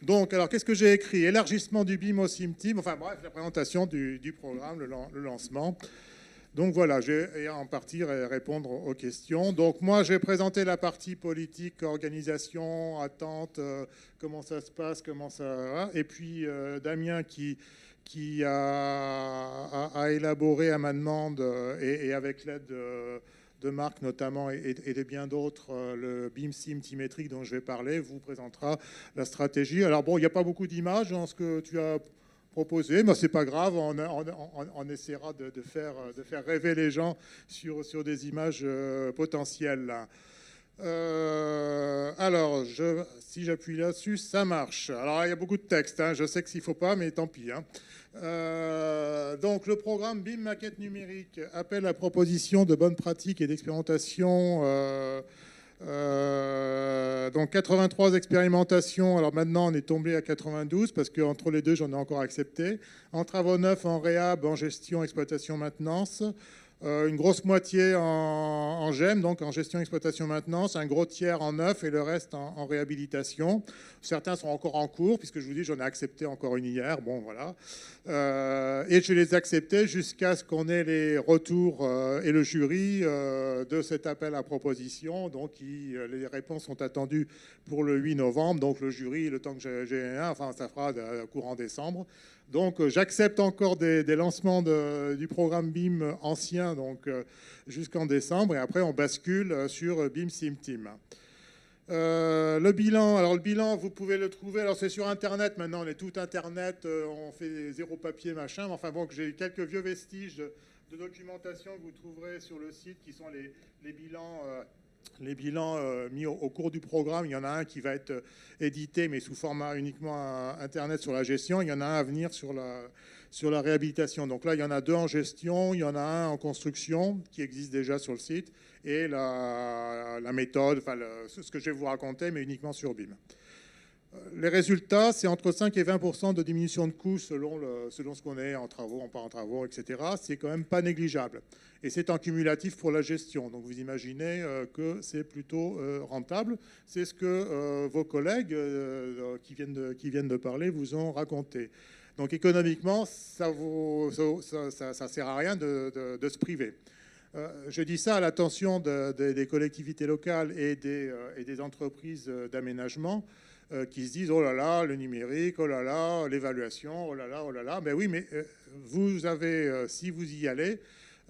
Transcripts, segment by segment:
Donc, alors, qu'est-ce que j'ai écrit? Élargissement du BIM au SIMTIM. Enfin, bref, la présentation du programme, le lancement. Donc voilà, je vais en partie répondre aux questions. Donc moi, j'ai présenté la partie politique, organisation, attente, comment ça se passe, comment ça va. Et puis Damien qui a élaboré à ma demande et avec l'aide de Marc notamment et de bien d'autres, le BIM Simtimétrique dont je vais parler, vous présentera la stratégie. Alors bon, il n'y a pas beaucoup d'images dans ce que tu as proposé, mais c'est pas grave, on essaiera de faire rêver les gens sur des images potentielles. Là. Alors, si j'appuie là-dessus, ça marche. Alors, il y a beaucoup de texte, hein, je sais que s'il ne faut pas, mais tant pis. Hein. Donc, le programme BIM Maquette Numérique appelle à proposition de bonnes pratiques et d'expérimentation. Donc 83 expérimentations, alors maintenant on est tombé à 92 parce qu'entre les deux j'en ai encore accepté. En travaux neufs, en réhab, en gestion, exploitation, maintenance. Une grosse moitié en GEM, donc en gestion, exploitation, maintenance, un gros tiers en neuf et le reste en réhabilitation. Certains sont encore en cours, puisque je vous dis, j'en ai accepté encore une hier. Bon, voilà. Et je les ai acceptés jusqu'à ce qu'on ait les retours et le jury de cet appel à proposition. Donc, les réponses sont attendues pour le 8 novembre. Donc, le jury, le temps que j'ai un, enfin, ça fera courant décembre. Donc, j'accepte encore des lancements du programme BIM ancien donc jusqu'en décembre. Et après, on bascule sur BIM SimTeam. Le bilan, alors le bilan, vous pouvez le trouver. Alors, c'est sur Internet maintenant. On est tout Internet. On fait zéro papier, machin. Mais enfin, bon, j'ai quelques vieux vestiges de documentation que vous trouverez sur le site qui sont les bilans... Les bilans mis au cours du programme, il y en a un qui va être édité, mais sous format uniquement Internet sur la gestion. Il y en a un à venir sur la réhabilitation. Donc là, il y en a deux en gestion, il y en a un en construction qui existe déjà sur le site, et la méthode, enfin ce que je vais vous raconter, mais uniquement sur BIM. Les résultats, c'est entre 5 et 20% de diminution de coûts selon ce qu'on est en travaux, on part en travaux, etc. C'est quand même pas négligeable. Et c'est en cumulatif pour la gestion. Donc vous imaginez que c'est plutôt rentable. C'est ce que vos collègues qui viennent de parler vous ont raconté. Donc économiquement, ça sert à rien de se priver. Je dis ça à l'attention des collectivités locales et des entreprises d'aménagement qui se disent « Oh là là, le numérique, oh là là, l'évaluation, oh là là, oh là là ». Mais oui, mais vous avez, si vous y allez,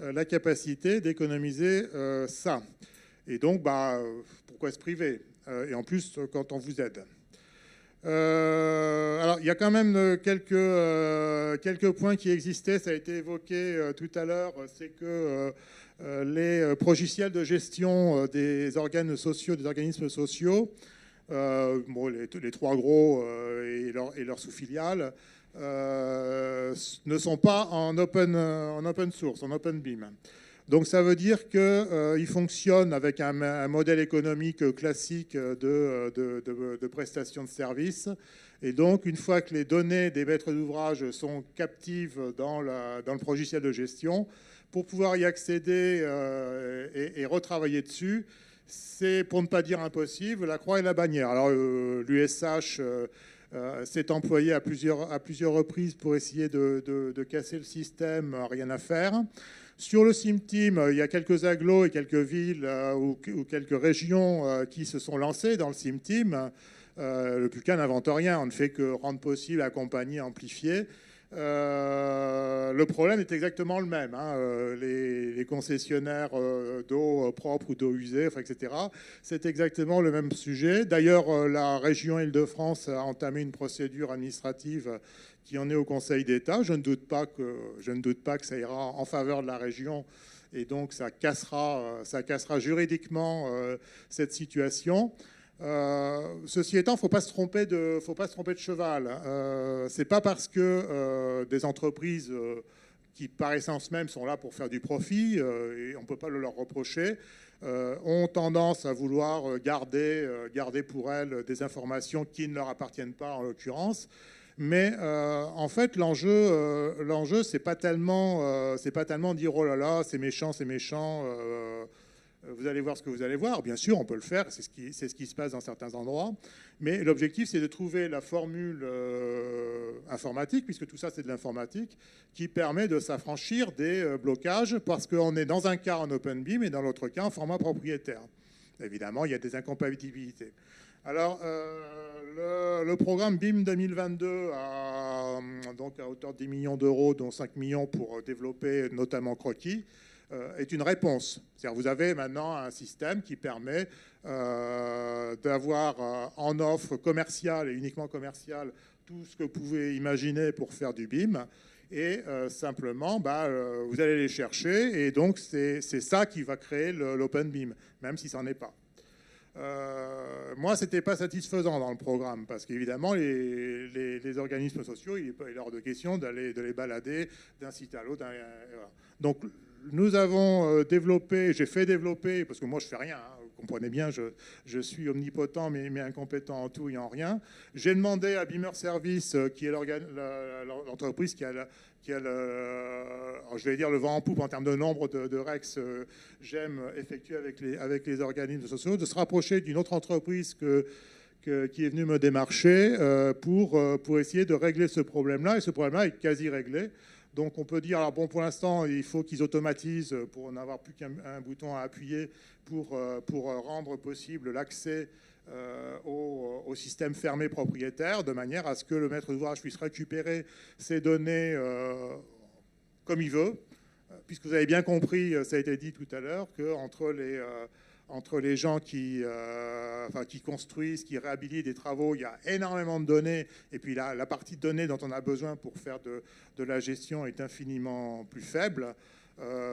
la capacité d'économiser ça. Et donc, pourquoi se priver? Et en plus, quand on vous aide. Alors, il y a quand même quelques points qui existaient. Ça a été évoqué tout à l'heure. C'est que les logiciels de gestion des organes sociaux, des organismes sociaux, les trois gros et leurs sous-filiales ne sont pas en open source, en open BIM. Donc ça veut dire qu'ils fonctionnent avec un modèle économique classique de prestation de services. Et donc une fois que les données des maîtres d'ouvrage sont captives dans le logiciel de gestion, pour pouvoir y accéder et retravailler dessus, c'est, pour ne pas dire impossible, la croix et la bannière. Alors, l'USH s'est employé à plusieurs reprises pour essayer de casser le système, rien à faire. Sur le SimTeam, il y a quelques agglos et quelques villes ou quelques régions qui se sont lancées dans le SimTeam. Le PUCA n'invente rien, on ne fait que rendre possible, accompagner, amplifier. Le problème est exactement le même. Hein. Les concessionnaires d'eau propre ou d'eau usée, etc. C'est exactement le même sujet. D'ailleurs, la région Île-de-France a entamé une procédure administrative qui en est au Conseil d'État. Je ne doute pas que ça ira en faveur de la région et donc ça cassera juridiquement cette situation. Ceci étant, il ne faut pas se tromper de cheval. C'est pas parce que des entreprises qui, par essence même, sont là pour faire du profit, et on ne peut pas le leur reprocher, ont tendance à vouloir garder pour elles des informations qui ne leur appartiennent pas, en l'occurrence. Mais en fait, l'enjeu, c'est pas tellement dire oh là là, c'est méchant. Vous allez voir ce que vous allez voir. Bien sûr, on peut le faire, c'est ce qui se passe dans certains endroits. Mais l'objectif, c'est de trouver la formule informatique, puisque tout ça, c'est de l'informatique, qui permet de s'affranchir des blocages, parce qu'on est dans un cas en OpenBIM et dans l'autre cas en format propriétaire. Évidemment, il y a des incompatibilités. Alors, le programme BIM 2022, donc à hauteur de 10 millions d'euros, dont 5 millions pour développer notamment Croquis, est une réponse. C'est-à-dire vous avez maintenant un système qui permet d'avoir en offre commerciale et uniquement commerciale tout ce que vous pouvez imaginer pour faire du BIM. Et simplement, vous allez les chercher. Et donc, c'est ça qui va créer l'Open BIM, même si ça n'en est pas. Moi, ce n'était pas satisfaisant dans le programme, parce qu'évidemment, les organismes sociaux, il est hors de question de les balader d'un site à l'autre. Voilà. Donc, nous avons développé, j'ai fait développer, parce que moi, je ne fais rien, hein, vous comprenez bien, je suis omnipotent, mais incompétent en tout et en rien. J'ai demandé à Beamer Service, qui est l'entreprise qui a je vais dire le vent en poupe en termes de nombre de REX j'aime effectuer avec les organismes sociaux, de se rapprocher d'une autre entreprise qui est venue me démarcher pour essayer de régler ce problème-là. Et ce problème-là est quasi réglé. Donc on peut dire, alors bon, pour l'instant, il faut qu'ils automatisent pour n'avoir plus qu'un bouton à appuyer pour rendre possible l'accès au système fermé propriétaire, de manière à ce que le maître d'ouvrage puisse récupérer ces données comme il veut, puisque vous avez bien compris, ça a été dit tout à l'heure, qu'entre les gens qui construisent, qui réhabilitent des travaux, il y a énormément de données, et puis la partie de données dont on a besoin pour faire de la gestion est infiniment plus faible.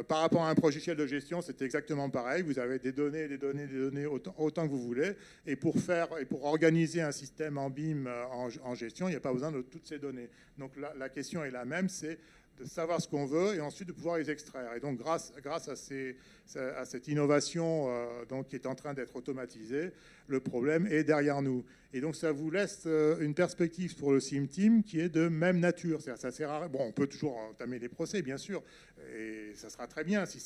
Par rapport à un logiciel de gestion, c'est exactement pareil. Vous avez des données autant que vous voulez. Et pour organiser un système en BIM en gestion, il n'y a pas besoin de toutes ces données. Donc la question est la même, c'est de savoir ce qu'on veut et ensuite de pouvoir les extraire. Et donc grâce à cette innovation donc, qui est en train d'être automatisée, le problème est derrière nous. Et donc ça vous laisse une perspective pour le SimTeam qui est de même nature. Ça sert à... Bon, on peut toujours entamer les procès, bien sûr, et ça sera très bien si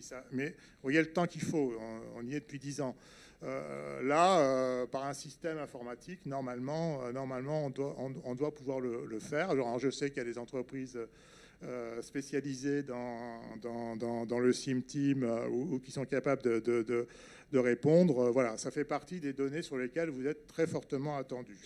ça... Mais vous voyez le temps qu'il faut, on y est depuis 10 ans. Par un système informatique, normalement on doit pouvoir le faire. Alors, je sais qu'il y a des entreprises spécialisés dans le SimTeam ou qui sont capables de répondre. Voilà, ça fait partie des données sur lesquelles vous êtes très fortement attendu.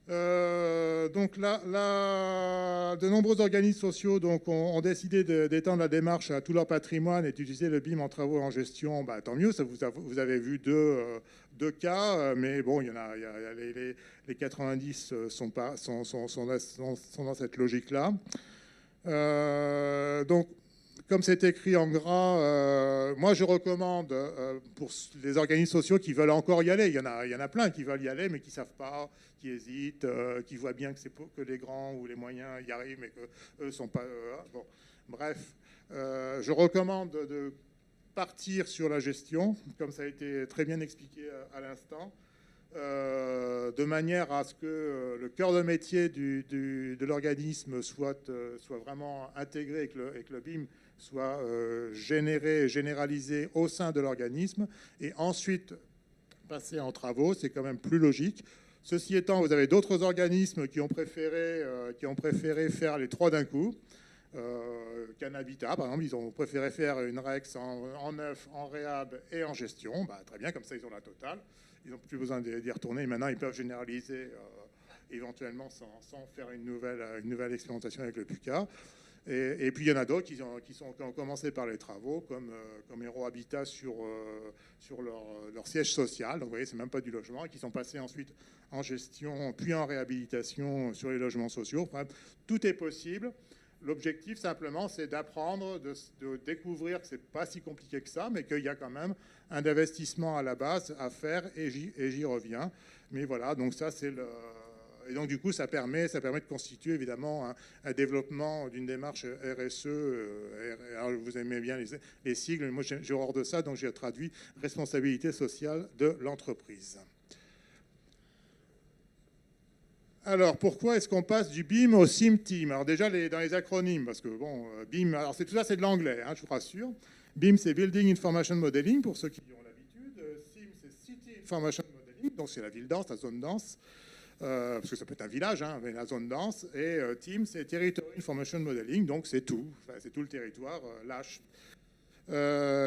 Donc là, de nombreux organismes sociaux ont décidé d'étendre la démarche à tout leur patrimoine et d'utiliser le BIM en travaux en gestion. Tant mieux, ça vous avez vu deux cas, mais bon, il y en a les 90 sont dans cette logique-là. Donc, comme c'est écrit en gras, moi je recommande pour les organismes sociaux qui veulent encore y aller, il y en a plein qui veulent y aller mais qui ne savent pas, qui hésitent, qui voient bien que c'est que les grands ou les moyens y arrivent mais qu'eux ne sont pas... bon. Bref, je recommande de partir sur la gestion, comme ça a été très bien expliqué à l'instant, de manière à ce que le cœur de métier de l'organisme soit vraiment intégré et que le BIM soit généralisé au sein de l'organisme et ensuite passer en travaux, c'est quand même plus logique. Ceci étant, vous avez d'autres organismes qui ont préféré faire les trois d'un coup. Canhabitat, par exemple, ils ont préféré faire une REX en neuf, en réhab et en gestion. Très bien, comme ça, ils ont la totale. Ils n'ont plus besoin d'y retourner. Et maintenant, ils peuvent généraliser éventuellement sans faire une nouvelle expérimentation avec le PUCA. Et puis, il y en a d'autres qui ont commencé par les travaux, comme Hero Habitat sur leur siège social. Donc, vous voyez, c'est même pas du logement. Et qui sont passés ensuite en gestion, puis en réhabilitation sur les logements sociaux. Enfin, tout est possible. L'objectif, simplement, c'est d'apprendre, de découvrir que ce n'est pas si compliqué que ça, mais qu'il y a quand même un investissement à la base à faire, et j'y reviens. Mais voilà, donc ça, c'est le... Et donc, du coup, ça permet de constituer, évidemment, un développement d'une démarche RSE. Alors, vous aimez bien les sigles, mais moi, j'ai horreur de ça, donc j'ai traduit responsabilité sociale de l'entreprise. Alors, pourquoi est-ce qu'on passe du BIM au SimTeam? Alors déjà, dans les acronymes, parce que bon, BIM, alors tout ça, c'est de l'anglais, hein, je vous rassure. BIM, c'est Building Information Modeling, pour ceux qui ont l'habitude. SIM, c'est City Information Modeling, donc c'est la ville dense, la zone dense, parce que ça peut être un village, hein, mais la zone dense. Et TIM, c'est Territory Information Modeling, donc c'est tout. Enfin, c'est tout le territoire lâche.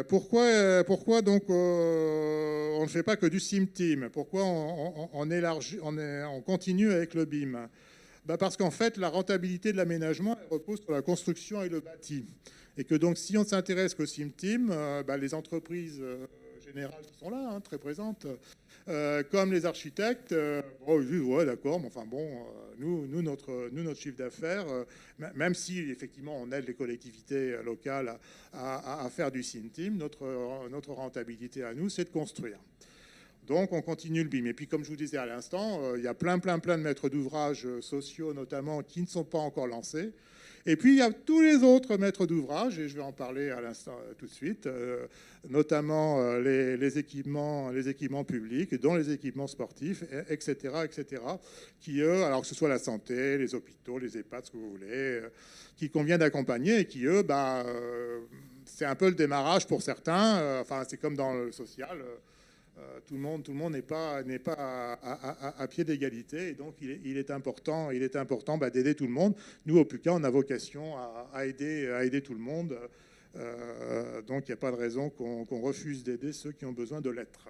Pourquoi donc on ne fait pas que du SIM-TIM? Pourquoi on continue avec le BIM? Parce qu'en fait, la rentabilité de l'aménagement repose sur la construction et le bâti. Et que donc, si on s'intéresse qu'au SIM-TIM, les entreprises générales qui sont là, hein, très présentes, comme les architectes, ouais, d'accord, mais enfin bon, nous, notre chiffre d'affaires, même si effectivement on aide les collectivités locales à faire du SIM-TIM, notre rentabilité à nous, c'est de construire. Donc, on continue le BIM. Et puis, comme je vous disais à l'instant, il y a plein de maîtres d'ouvrage sociaux, notamment, qui ne sont pas encore lancés. Et puis, il y a tous les autres maîtres d'ouvrage, et je vais en parler à l'instant tout de suite, notamment les équipements publics, dont les équipements sportifs, etc., qui, eux, alors que ce soit la santé, les hôpitaux, les EHPAD, ce que vous voulez, qui convient d'accompagner et qui, eux, c'est un peu le démarrage pour certains. Enfin, c'est comme dans le social. Tout le monde n'est pas à pied d'égalité, et donc il est important d'aider tout le monde. Nous, au PUCA, on a vocation à aider tout le monde, donc il n'y a pas de raison qu'on refuse d'aider ceux qui ont besoin de l'être.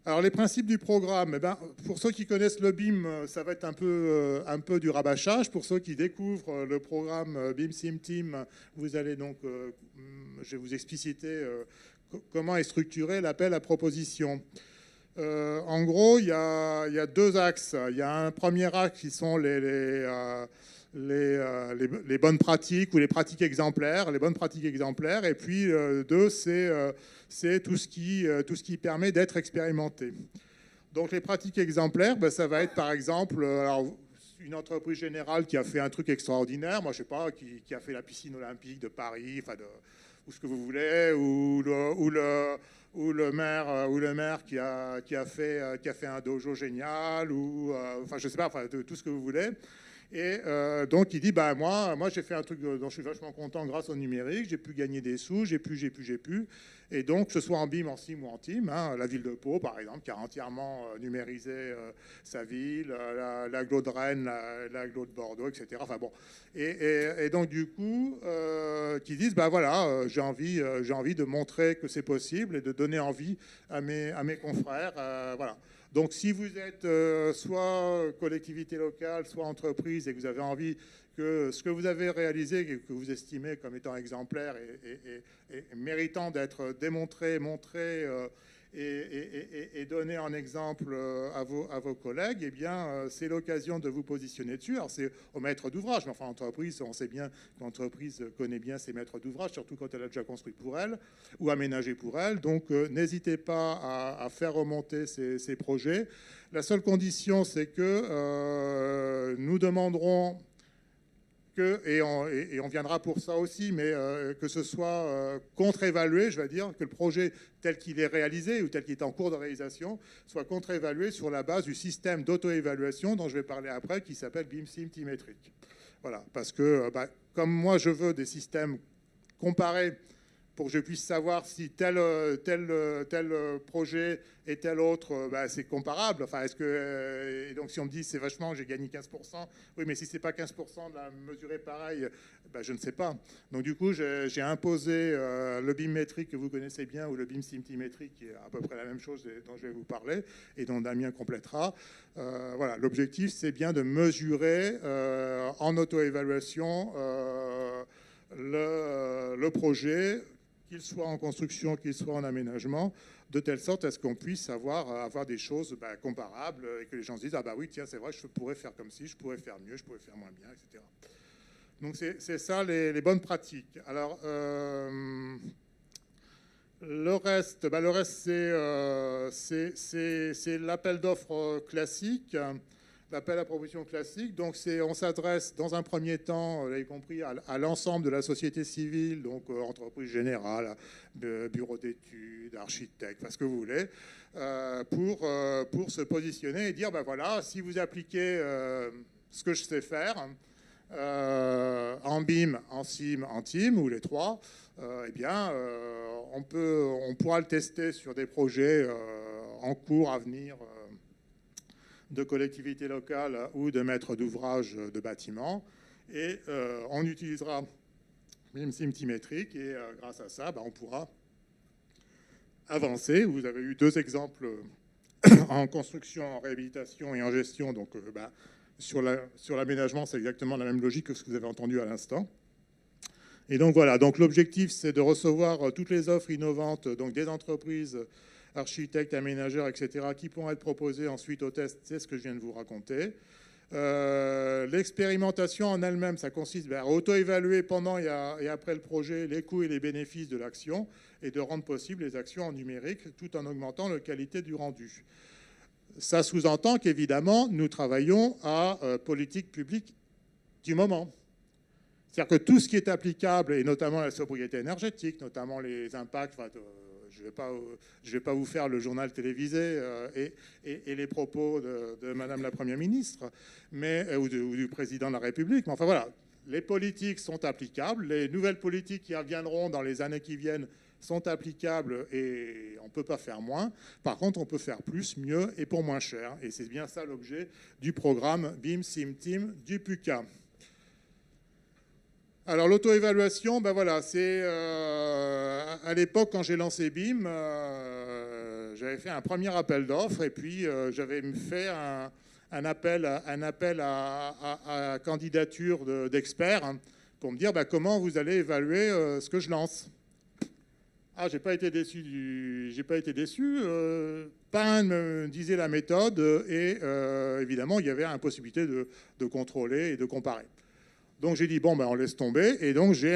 Alors les principes du programme, pour ceux qui connaissent le BIM, ça va être un peu du rabâchage. Pour ceux qui découvrent le programme BIM Sim Team, vous allez donc, je vais vous expliciter comment est structuré l'appel à proposition. En gros, il y a deux axes. Il y a un premier axe qui sont les bonnes pratiques ou les pratiques exemplaires, les bonnes pratiques exemplaires. Et puis deux, c'est tout ce qui permet d'être expérimenté. Donc les pratiques exemplaires, ça va être par exemple une entreprise générale qui a fait un truc extraordinaire, moi je sais pas, qui a fait la piscine olympique de Paris, ou ce que vous voulez, ou le maire qui a fait un dojo génial, ou je sais pas, tout ce que vous voulez. Et donc il dit moi j'ai fait un truc dont je suis vachement content grâce au numérique, j'ai pu gagner des sous, j'ai pu, et donc que ce soit en BIM, en SIM ou en TIM, hein, la ville de Pau par exemple qui a entièrement numérisé sa ville, l'agglo de Rennes, l'agglo de Bordeaux, etc. Enfin bon, et donc du coup qui disent j'ai envie de montrer que c'est possible et de donner envie à mes confrères, voilà. Donc, si vous êtes soit collectivité locale, soit entreprise, et que vous avez envie que ce que vous avez réalisé, que vous estimez comme étant exemplaire et méritant d'être démontré, montré et donné en exemple à vos collègues, eh bien, c'est l'occasion de vous positionner dessus. Alors, c'est au maître d'ouvrage, mais enfin, l'entreprise, on sait bien que l'entreprise connaît bien ses maîtres d'ouvrage, surtout quand elle a déjà construit pour elle ou aménagé pour elle. Donc, n'hésitez pas à faire remonter ces projets. La seule condition, c'est que nous demanderons et on viendra pour ça aussi, mais que ce soit contre-évalué, je vais dire, que le projet tel qu'il est réalisé ou tel qu'il est en cours de réalisation soit contre-évalué sur la base du système d'auto-évaluation dont je vais parler après, qui s'appelle BIM Sim Timetric. Voilà, parce que comme moi je veux des systèmes comparés pour que je puisse savoir si tel projet et tel autre, c'est comparable. Enfin, est-ce que et donc si on me dit c'est vachement, j'ai gagné 15%, oui, mais si c'est pas 15% de la mesurer pareil, je ne sais pas. Donc du coup, j'ai imposé le BIM métrique que vous connaissez bien, ou le BIM Simtimétrique, qui est à peu près la même chose dont je vais vous parler et dont Damien complétera. Voilà, l'objectif c'est bien de mesurer en auto-évaluation le projet, qu'il soit en construction, qu'il soit en aménagement, de telle sorte à ce qu'on puisse avoir des choses comparables et que les gens se disent « Ah oui, tiens, c'est vrai, je pourrais faire comme ci, je pourrais faire mieux, je pourrais faire moins bien, etc. » Donc c'est ça les bonnes pratiques. Alors, le reste c'est l'appel d'offres classique. L'appel à proposition classique, donc on s'adresse dans un premier temps, vous l'avez compris, à l'ensemble de la société civile, donc entreprise générale, bureau d'études, architecte, ce que vous voulez, pour se positionner et dire, voilà, si vous appliquez ce que je sais faire, en BIM, en SIM, en TIM, ou les trois, eh bien, on pourra le tester sur des projets en cours à venir de collectivités locales ou de maîtres d'ouvrage de bâtiments. Et on utilisera BIM Simtimétrique et grâce à ça, on pourra avancer. Vous avez eu 2 exemples en construction, en réhabilitation et en gestion. Donc, sur l'aménagement, c'est exactement la même logique que ce que vous avez entendu à l'instant. Et donc voilà, donc l'objectif, c'est de recevoir toutes les offres innovantes, donc des entreprises, architectes, aménageurs, etc., qui pourront être proposées ensuite au test. C'est ce que je viens de vous raconter. L'expérimentation en elle-même, ça consiste à auto-évaluer pendant et après le projet les coûts et les bénéfices de l'action et de rendre possible les actions en numérique tout en augmentant la qualité du rendu. Ça sous-entend qu'évidemment, nous travaillons à politique publique du moment. C'est-à-dire que tout ce qui est applicable, et notamment la sobriété énergétique, notamment les impacts, je ne vais pas vous faire le journal télévisé et les propos de Madame la Première ministre ou du Président de la République. Mais enfin voilà, les politiques sont applicables, les nouvelles politiques qui viendront dans les années qui viennent sont applicables et on ne peut pas faire moins. Par contre, on peut faire plus, mieux et pour moins cher. Et c'est bien ça l'objet du programme BIM SimTim du PUCA. Alors l'auto-évaluation, voilà, c'est à l'époque quand j'ai lancé BIM, j'avais fait un premier appel d'offres et puis j'avais fait un appel à candidature d'experts pour me dire comment vous allez évaluer ce que je lance. Ah, j'ai pas été déçu. Pain me disait la méthode et évidemment il y avait la possibilité de contrôler et de comparer. Donc j'ai dit, on laisse tomber. Et donc j'ai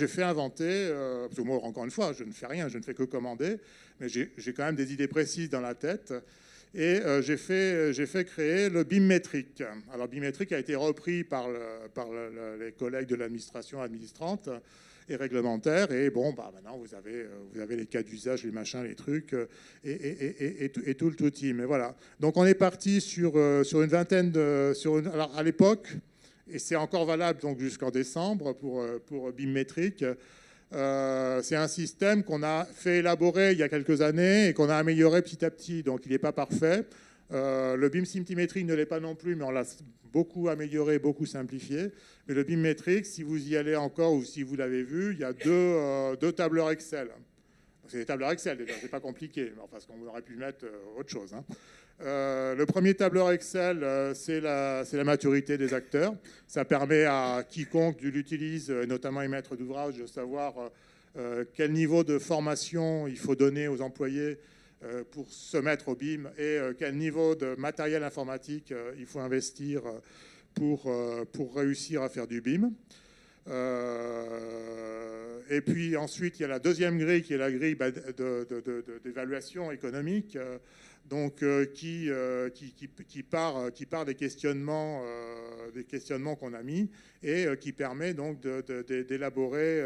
fait inventer, parce que moi, encore une fois, je ne fais rien, je ne fais que commander, mais j'ai quand même des idées précises dans la tête. Et j'ai fait créer le BIM métrique. Alors BIM métrique a été repris par les collègues de l'administration administrante et réglementaire. Et maintenant, vous avez les cas d'usage, les machins, les trucs, et tout le team. Mais voilà. Donc on est parti sur une vingtaine alors à l'époque, et c'est encore valable donc jusqu'en décembre pour BIM métrique. C'est un système qu'on a fait élaborer il y a quelques années et qu'on a amélioré petit à petit. Donc il n'est pas parfait. Le BIM Simtimétrique ne l'est pas non plus, mais on l'a beaucoup amélioré, beaucoup simplifié. Mais le BIM métrique, si vous y allez encore ou si vous l'avez vu, il y a deux tableurs Excel. C'est des tableurs Excel déjà, c'est pas compliqué, parce qu'on aurait pu mettre autre chose. Le premier tableur Excel, c'est la maturité des acteurs. Ça permet à quiconque l'utilise, notamment les maîtres d'ouvrage, de savoir quel niveau de formation il faut donner aux employés pour se mettre au BIM et quel niveau de matériel informatique il faut investir pour réussir à faire du BIM. Et puis ensuite, il y a la deuxième grille qui est la grille d'évaluation économique, donc qui part des questionnements qu'on a mis et qui permet donc d'élaborer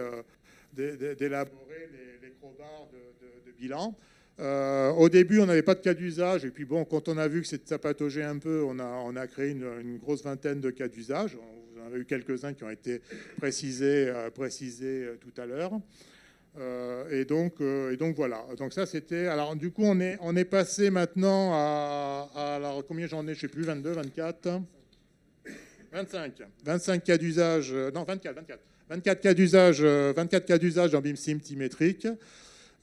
les crowbars de bilan. Au début, on n'avait pas de cas d'usage, et puis quand on a vu que ça pataugeait un peu, on a créé une grosse vingtaine de cas d'usage. On en a eu quelques-uns qui ont été précisés tout à l'heure. Et donc voilà. Donc ça, c'était... Alors du coup, on est passé maintenant à alors, combien j'en ai? Je ne sais plus, 22, 24, 25 cas d'usage... non, 24. 24 cas d'usage dans BIM Simtimétrique.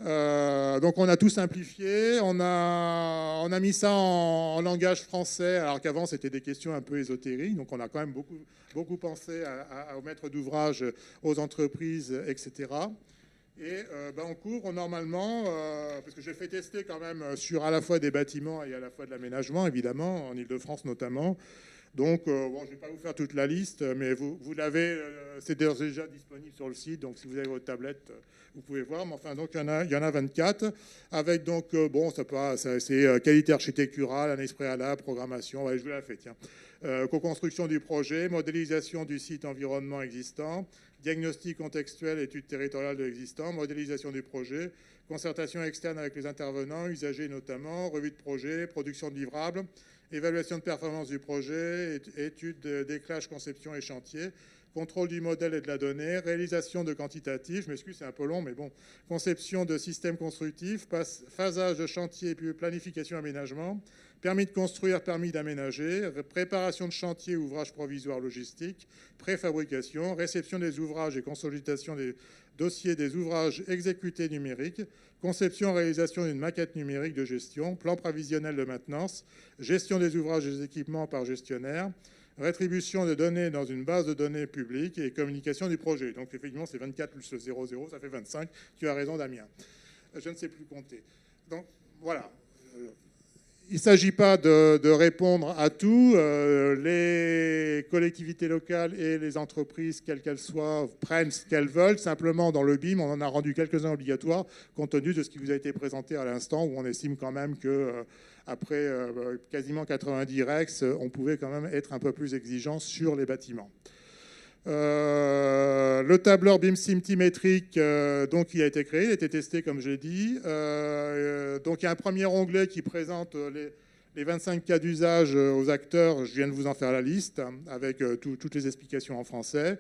Donc on a tout simplifié, on a mis ça en langage français, alors qu'avant c'était des questions un peu ésotériques. Donc on a quand même beaucoup pensé aux maîtres d'ouvrage, aux entreprises, etc. Et en cours, normalement, parce que j'ai fait tester quand même sur à la fois des bâtiments et à la fois de l'aménagement, évidemment, en Ile-de-France notamment. Donc, je ne vais pas vous faire toute la liste, mais vous l'avez, c'est déjà disponible sur le site. Donc, si vous avez votre tablette, vous pouvez voir. Mais enfin, donc, il y en a 24. Avec donc, c'est qualité architecturale, annexes préalables, programmation. Ouais, je vous la fais, tiens. Co-construction du projet, modélisation du site environnement existant, diagnostic contextuel, étude territoriale de l'existant, modélisation du projet, concertation externe avec les intervenants, usagers notamment, revue de projet, production de livrables, évaluation de performance du projet, étude d'éclairage, conception et chantier, contrôle du modèle et de la donnée, réalisation de quantitatifs, je m'excuse, c'est un peu long, mais bon, conception de systèmes constructifs, phasage de chantier, puis planification aménagement, permis de construire, permis d'aménager, préparation de chantier, ouvrages provisoires logistiques, préfabrication, réception des ouvrages et consolidation des dossiers des ouvrages exécutés numériques, conception, réalisation d'une maquette numérique de gestion, plan prévisionnel de maintenance, gestion des ouvrages et des équipements par gestionnaire, rétribution de données dans une base de données publique et communication du projet. Donc effectivement, c'est 24 plus le 00, ça fait 25. Tu as raison, Damien. Je ne sais plus compter. Donc voilà. Il ne s'agit pas de répondre à tout. Les collectivités locales et les entreprises, quelles qu'elles soient, prennent ce qu'elles veulent. Simplement, dans le BIM, on en a rendu quelques-uns obligatoires, compte tenu de ce qui vous a été présenté à l'instant, où on estime quand même que après quasiment 90 REX, on pouvait quand même être un peu plus exigeant sur les bâtiments. Le tableur BIM symétrique, donc, il a été créé, il a été testé, comme je l'ai dit. Donc, il y a un premier onglet qui présente les 25 cas d'usage aux acteurs. Je viens de vous en faire la liste, avec toutes les explications en français.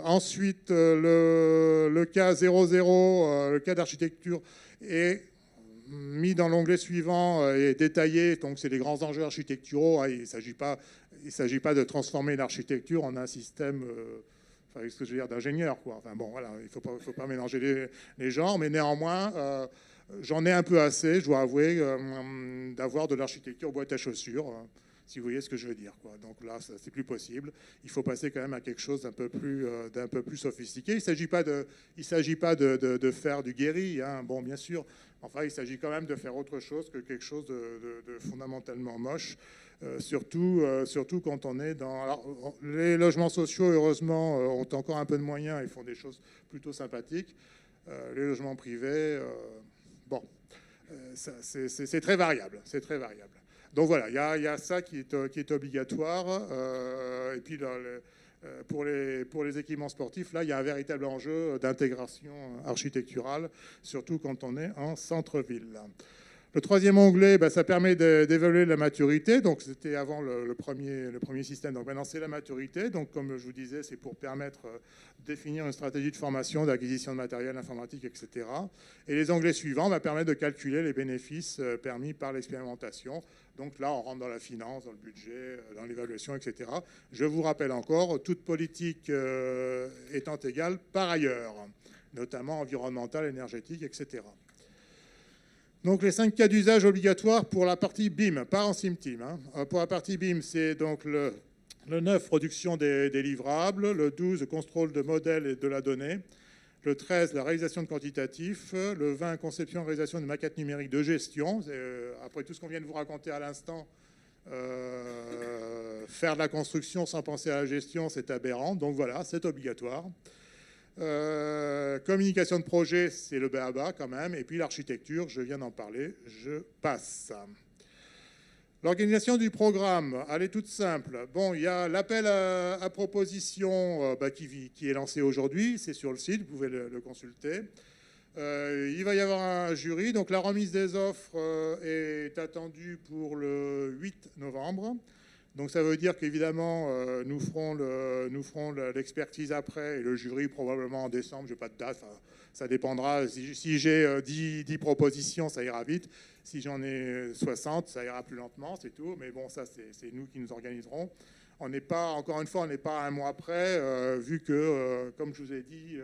Ensuite, le cas 00, le cas d'architecture, est mis dans l'onglet suivant et détaillé. Donc, c'est les grands enjeux architecturaux. Il ne s'agit pas de transformer l'architecture en un système, enfin, ce que je veux dire, d'ingénieur, quoi. Enfin, bon, voilà, il ne faut pas mélanger les genres, mais néanmoins, j'en ai un peu assez, je dois avouer, d'avoir de l'architecture boîte à chaussures, si vous voyez ce que je veux dire, quoi. Donc là, c'est plus possible. Il faut passer quand même à quelque chose d'un peu plus sophistiqué. Il ne s'agit pas de faire du guéri, hein. Bon, bien sûr. Enfin, il s'agit quand même de faire autre chose que quelque chose de fondamentalement moche. Surtout quand on est dans... Alors, les logements sociaux, heureusement, ont encore un peu de moyens et font des choses plutôt sympathiques. Les logements privés, bon, c'est très variable. C'est très variable. Donc voilà, il y a ça qui est obligatoire. Et puis, pour les équipements sportifs, là, il y a un véritable enjeu d'intégration architecturale, surtout quand on est en centre-ville. Le troisième onglet, ça permet d'évaluer la maturité. Donc, c'était avant le premier système. Donc, maintenant, c'est la maturité. Donc, comme je vous disais, c'est pour permettre de définir une stratégie de formation, d'acquisition de matériel informatique, etc. Et les onglets suivants permettent de calculer les bénéfices permis par l'expérimentation. Donc là, on rentre dans la finance, dans le budget, dans l'évaluation, etc. Je vous rappelle encore, toute politique étant égale par ailleurs, notamment environnementale, énergétique, etc. Donc les 5 cas d'usage obligatoires pour la partie BIM, pas en SimTeam. Hein. Pour la partie BIM, c'est donc le 9, production des livrables, le 12, contrôle de modèles et de la donnée, le 13, la réalisation de quantitatifs, le 20, conception et réalisation de maquettes numériques de gestion. Après tout ce qu'on vient de vous raconter à l'instant, faire de la construction sans penser à la gestion, c'est aberrant. Donc voilà, c'est obligatoire. Communication de projet, c'est le b.a.-ba quand même. Et puis l'architecture, je viens d'en parler, je passe. L'organisation du programme, elle est toute simple. Bon, il y a l'appel à proposition qui est lancé aujourd'hui, c'est sur le site, vous pouvez le consulter. Il va y avoir un jury, donc la remise des offres est attendue pour le 8 novembre. Donc ça veut dire qu'évidemment, nous ferons l'expertise après et le jury probablement en décembre, je n'ai pas de date, ça dépendra. Si j'ai 10 propositions, ça ira vite. Si j'en ai 60, ça ira plus lentement, c'est tout. Mais bon, ça, c'est nous qui nous organiserons. On n'est pas, encore une fois, on n'est pas un mois près, vu que, comme je vous ai dit,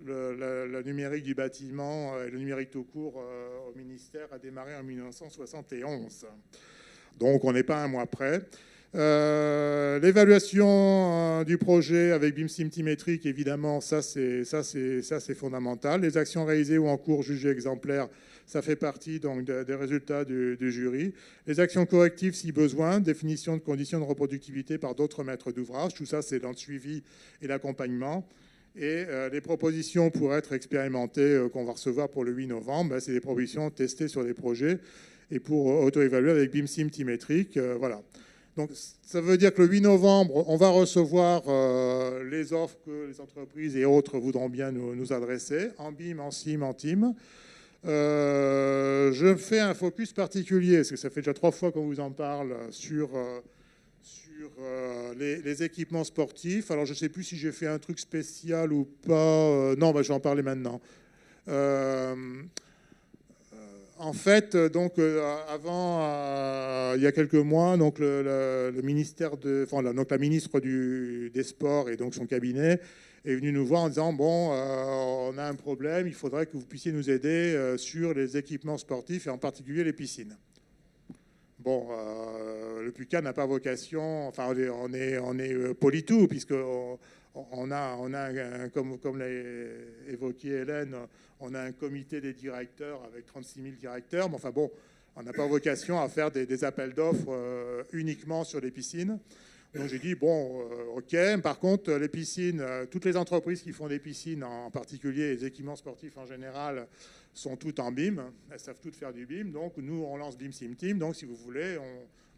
le numérique du bâtiment et le numérique tout court au ministère a démarré en 1971. Donc on n'est pas un mois près. L'évaluation du projet avec BIM symétrique, évidemment, ça c'est fondamental. Les actions réalisées ou en cours jugées exemplaires, ça fait partie donc des résultats du jury. Les actions correctives si besoin, définition de conditions de reproductibilité par d'autres maîtres d'ouvrage, tout ça c'est dans le suivi et l'accompagnement. Et les propositions pour être expérimentées qu'on va recevoir pour le 8 novembre, c'est des propositions testées sur des projets et pour auto-évaluer avec BIM symétrique, voilà. Donc, ça veut dire que le 8 novembre, on va recevoir les offres que les entreprises et autres voudront bien nous adresser, en BIM, en SIM, en TIM. Je fais un focus particulier, parce que ça fait déjà 3 fois qu'on vous en parle, sur les équipements sportifs. Alors, je ne sais plus si j'ai fait un truc spécial ou pas. Non, bah, je vais en parler maintenant. En fait, donc, avant, il y a quelques mois, donc, le ministère donc, la ministre des Sports et donc son cabinet est venu nous voir en disant, bon, on a un problème, il faudrait que vous puissiez nous aider sur les équipements sportifs et en particulier les piscines. Bon, le PUCA n'a pas vocation, enfin on est politou, puisque on a comme l'a évoqué Hélène, on a un comité des directeurs avec 36 000 directeurs, mais enfin bon, on n'a pas vocation à faire des appels d'offres uniquement sur les piscines. Donc j'ai dit, bon, ok, par contre, les piscines, toutes les entreprises qui font des piscines, en particulier les équipements sportifs en général, sont toutes en BIM, elles savent toutes faire du BIM, donc nous on lance BIM Sim Team, donc si vous voulez,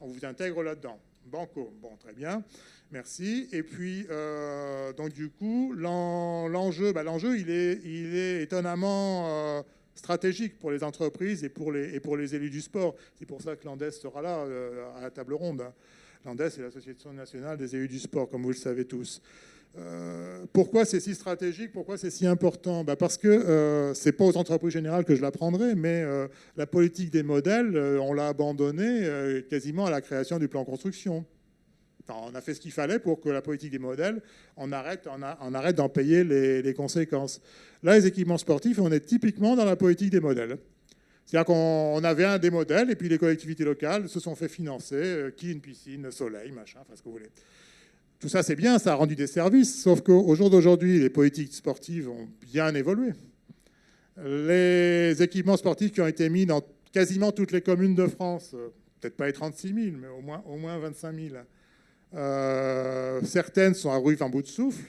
on vous intègre là-dedans. Banco, bon, très bien, merci. Et puis, donc du coup, l'enjeu, il est étonnamment stratégique pour les entreprises et pour les élus du sport. C'est pour ça que l'ANDES sera là à la table ronde. L'ANDES est l'Association nationale des élus du sport, comme vous le savez tous. Pourquoi c'est si stratégique? Pourquoi c'est si important? Parce que c'est pas aux entreprises générales que je l'apprendrai, mais la politique des modèles, on l'a abandonnée quasiment à la création du plan construction. Enfin, on a fait ce qu'il fallait pour que la politique des modèles, on arrête d'en payer les conséquences. Là, les équipements sportifs, on est typiquement dans la politique des modèles. C'est-à-dire qu'on avait des modèles et puis les collectivités locales se sont fait financer, qui une piscine, soleil, machin, enfin ce que vous voulez. Tout ça, c'est bien, ça a rendu des services, sauf qu'au jour d'aujourd'hui, les politiques sportives ont bien évolué. Les équipements sportifs qui ont été mis dans quasiment toutes les communes de France, peut-être pas les 36 000, mais au moins 25 000, certaines sont à ruif en bout de souffle,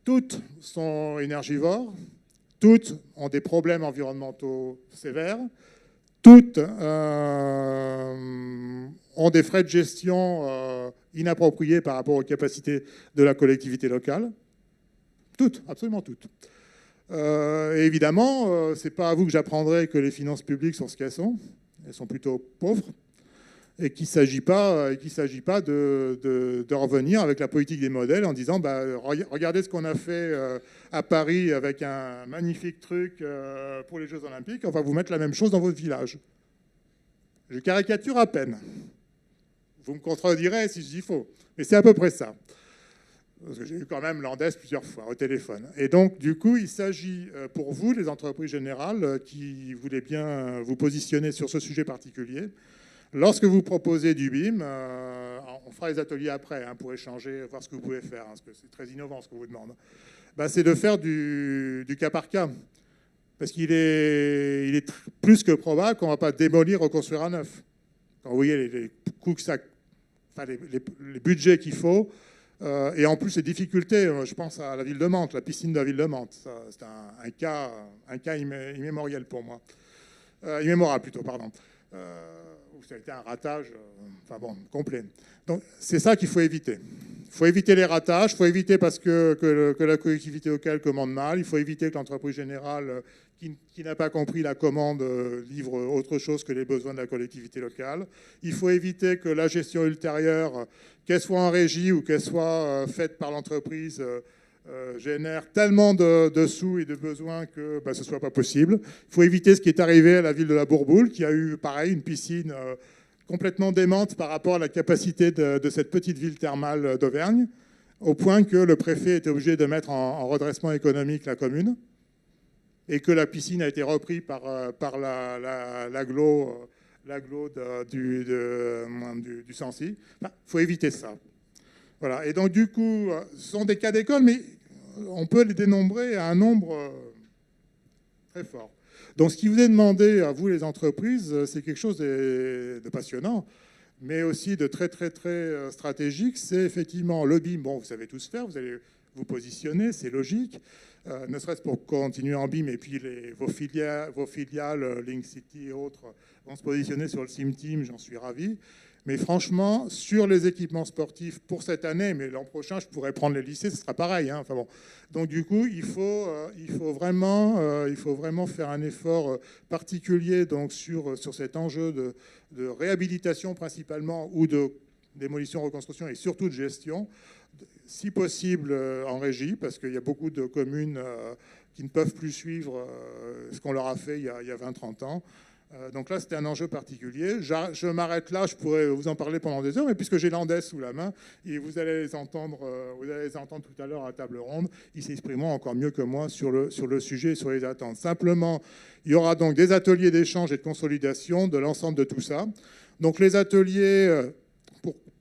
toutes sont énergivores, toutes ont des problèmes environnementaux sévères, toutes ont des frais de gestion inappropriés par rapport aux capacités de la collectivité locale. Toutes, absolument toutes. Et évidemment, ce n'est pas à vous que j'apprendrai que les finances publiques sont ce qu'elles sont. Elles sont plutôt pauvres. Et qu'il ne s'agit pas de revenir avec la politique des modèles en disant regardez ce qu'on a fait à Paris avec un magnifique truc pour les Jeux Olympiques, on va vous mettre la même chose dans votre village. Je caricature à peine. Vous me contredirez si je dis faux. Mais c'est à peu près ça. Parce que j'ai eu quand même l'ANDES plusieurs fois au téléphone. Et donc, du coup, il s'agit pour vous, les entreprises générales, qui voulaient bien vous positionner sur ce sujet particulier. Lorsque vous proposez du BIM, on fera les ateliers après pour échanger, voir ce que vous pouvez faire, parce que c'est très innovant ce qu'on vous demande. C'est de faire du cas par cas. Parce qu'il est plus que probable qu'on ne va pas démolir, reconstruire à neuf. Quand vous voyez les coûts que ça... Enfin, les budgets qu'il faut, et en plus les difficultés, je pense à la ville de Mantes, la piscine de la ville de Mantes. C'est un cas immémorial pour moi. Immémorable plutôt, pardon. Ça a été un ratage complet. Donc c'est ça qu'il faut éviter. Il faut éviter les ratages, il faut éviter parce que la collectivité locale commande mal, il faut éviter que l'entreprise générale qui n'a pas compris la commande livre autre chose que les besoins de la collectivité locale. Il faut éviter que la gestion ultérieure, qu'elle soit en régie ou qu'elle soit faite par l'entreprise, génère tellement de sous et de besoins que ce ne soit pas possible. Il faut éviter ce qui est arrivé à la ville de la Bourboule, qui a eu, pareil, une piscine complètement démente par rapport à la capacité de cette petite ville thermale d'Auvergne, au point que le préfet était obligé de mettre en redressement économique la commune, et que la piscine a été reprise par l'agglo du Sancy. Il faut éviter ça. Voilà. Et donc, du coup, ce sont des cas d'école, mais on peut les dénombrer à un nombre très fort. Donc, ce qui vous est demandé à vous, les entreprises, c'est quelque chose de passionnant, mais aussi de très, très, très stratégique. C'est effectivement le BIM. Bon, vous savez tous faire, vous allez vous positionner, c'est logique, ne serait-ce pour continuer en BIM, et puis vos filiales, Link City et autres, vont se positionner sur le Sim Team, j'en suis ravi. Mais franchement, sur les équipements sportifs pour cette année, mais l'an prochain, je pourrais prendre les lycées, ce sera pareil. Enfin bon. Donc du coup, il faut vraiment faire un effort particulier donc, sur cet enjeu de réhabilitation principalement ou de démolition, reconstruction et surtout de gestion, si possible en régie, parce qu'il y a beaucoup de communes qui ne peuvent plus suivre ce qu'on leur a fait il y a 20-30 ans. Donc là, c'était un enjeu particulier. Je m'arrête là, je pourrais vous en parler pendant des heures, mais puisque j'ai Landès sous la main, et vous allez les entendre tout à l'heure à table ronde, ils s'exprimeront encore mieux que moi sur le sujet et sur les attentes. Simplement, il y aura donc des ateliers d'échange et de consolidation de l'ensemble de tout ça. Donc les ateliers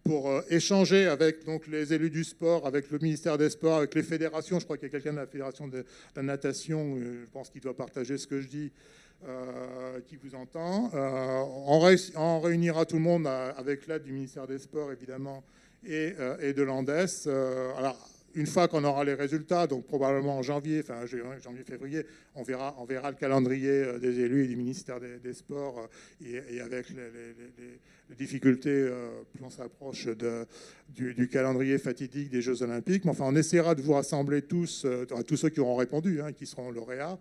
pour échanger avec donc, les élus du sport, avec le ministère des Sports, avec les fédérations. Je crois qu'il y a quelqu'un de la fédération de la natation, je pense qu'il doit partager ce que je dis, qui vous entend. On réunira tout le monde avec l'aide du ministère des Sports, évidemment, et de l'ANDES. Alors, une fois qu'on aura les résultats, donc probablement en janvier-février, on verra le calendrier des élus et du ministère des Sports et avec les difficultés, plus on s'approche du calendrier fatidique des Jeux Olympiques. Mais enfin, on essaiera de vous rassembler tous ceux qui auront répondu, qui seront lauréats,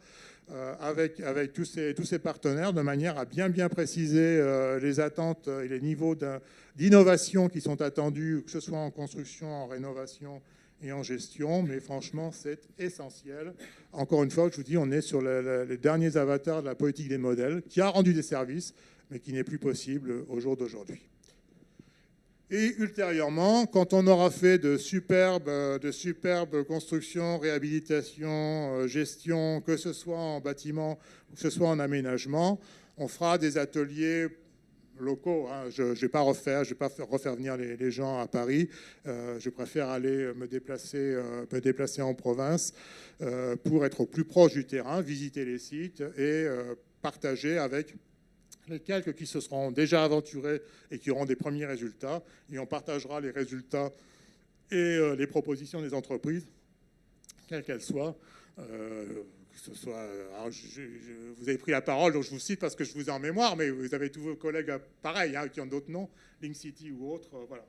avec tous ces partenaires, de manière à bien préciser les attentes et les niveaux d'innovation qui sont attendus, que ce soit en construction, en rénovation et en gestion, mais franchement, c'est essentiel. Encore une fois, je vous dis, on est sur les derniers avatars de la politique des modèles, qui a rendu des services, mais qui n'est plus possible au jour d'aujourd'hui. Et ultérieurement, quand on aura fait de superbes constructions, réhabilitation, gestion, que ce soit en bâtiment ou que ce soit en aménagement, on fera des ateliers locaux. Je ne vais pas refaire venir les gens à Paris. Je préfère aller me déplacer en province pour être au plus proche du terrain, visiter les sites et partager avec les quelques qui se seront déjà aventurés et qui auront des premiers résultats. Et on partagera les résultats et les propositions des entreprises, quelles qu'elles soient. Que ce soit, alors vous avez pris la parole, donc je vous cite parce que je vous ai en mémoire, mais vous avez tous vos collègues pareils, qui ont d'autres noms, Link City ou autres, voilà,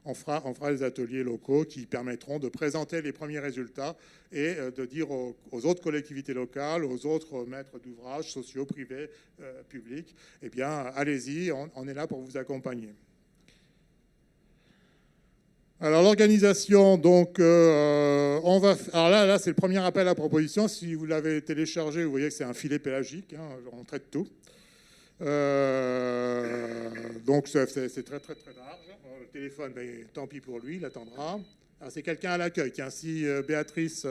on fera des ateliers locaux qui permettront de présenter les premiers résultats et de dire aux autres collectivités locales, aux autres maîtres d'ouvrage, sociaux, privés, publics, eh bien, allez-y, on est là pour vous accompagner. Alors l'organisation, donc, alors là c'est le premier appel à proposition. Si vous l'avez téléchargé, vous voyez que c'est un filet pélagique, on traite tout. Donc c'est très large. Le téléphone, tant pis pour lui, il attendra. Alors c'est quelqu'un à l'accueil. Si Béatrice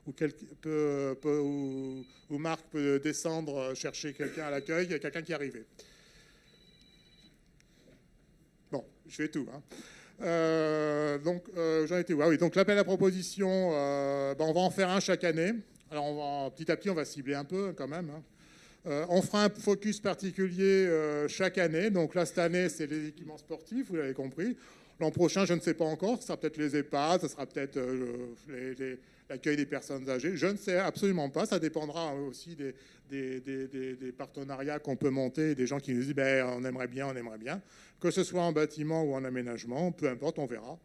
ou Marc peut descendre chercher quelqu'un à l'accueil, il y a quelqu'un qui est arrivé. Bon, je fais tout. J'en étais où ? Ah oui, donc l'appel à proposition, on va en faire un chaque année. Alors petit à petit, on va cibler un peu quand même. On fera un focus particulier chaque année. Donc là, cette année, c'est les équipements sportifs, vous l'avez compris. L'an prochain, je ne sais pas encore. Ce sera peut-être les EHPAD, ce sera peut-être l'accueil des personnes âgées. Je ne sais absolument pas. Ça dépendra aussi des partenariats qu'on peut monter, des gens qui nous disent on aimerait bien. Que ce soit en bâtiment ou en aménagement, peu importe, on verra.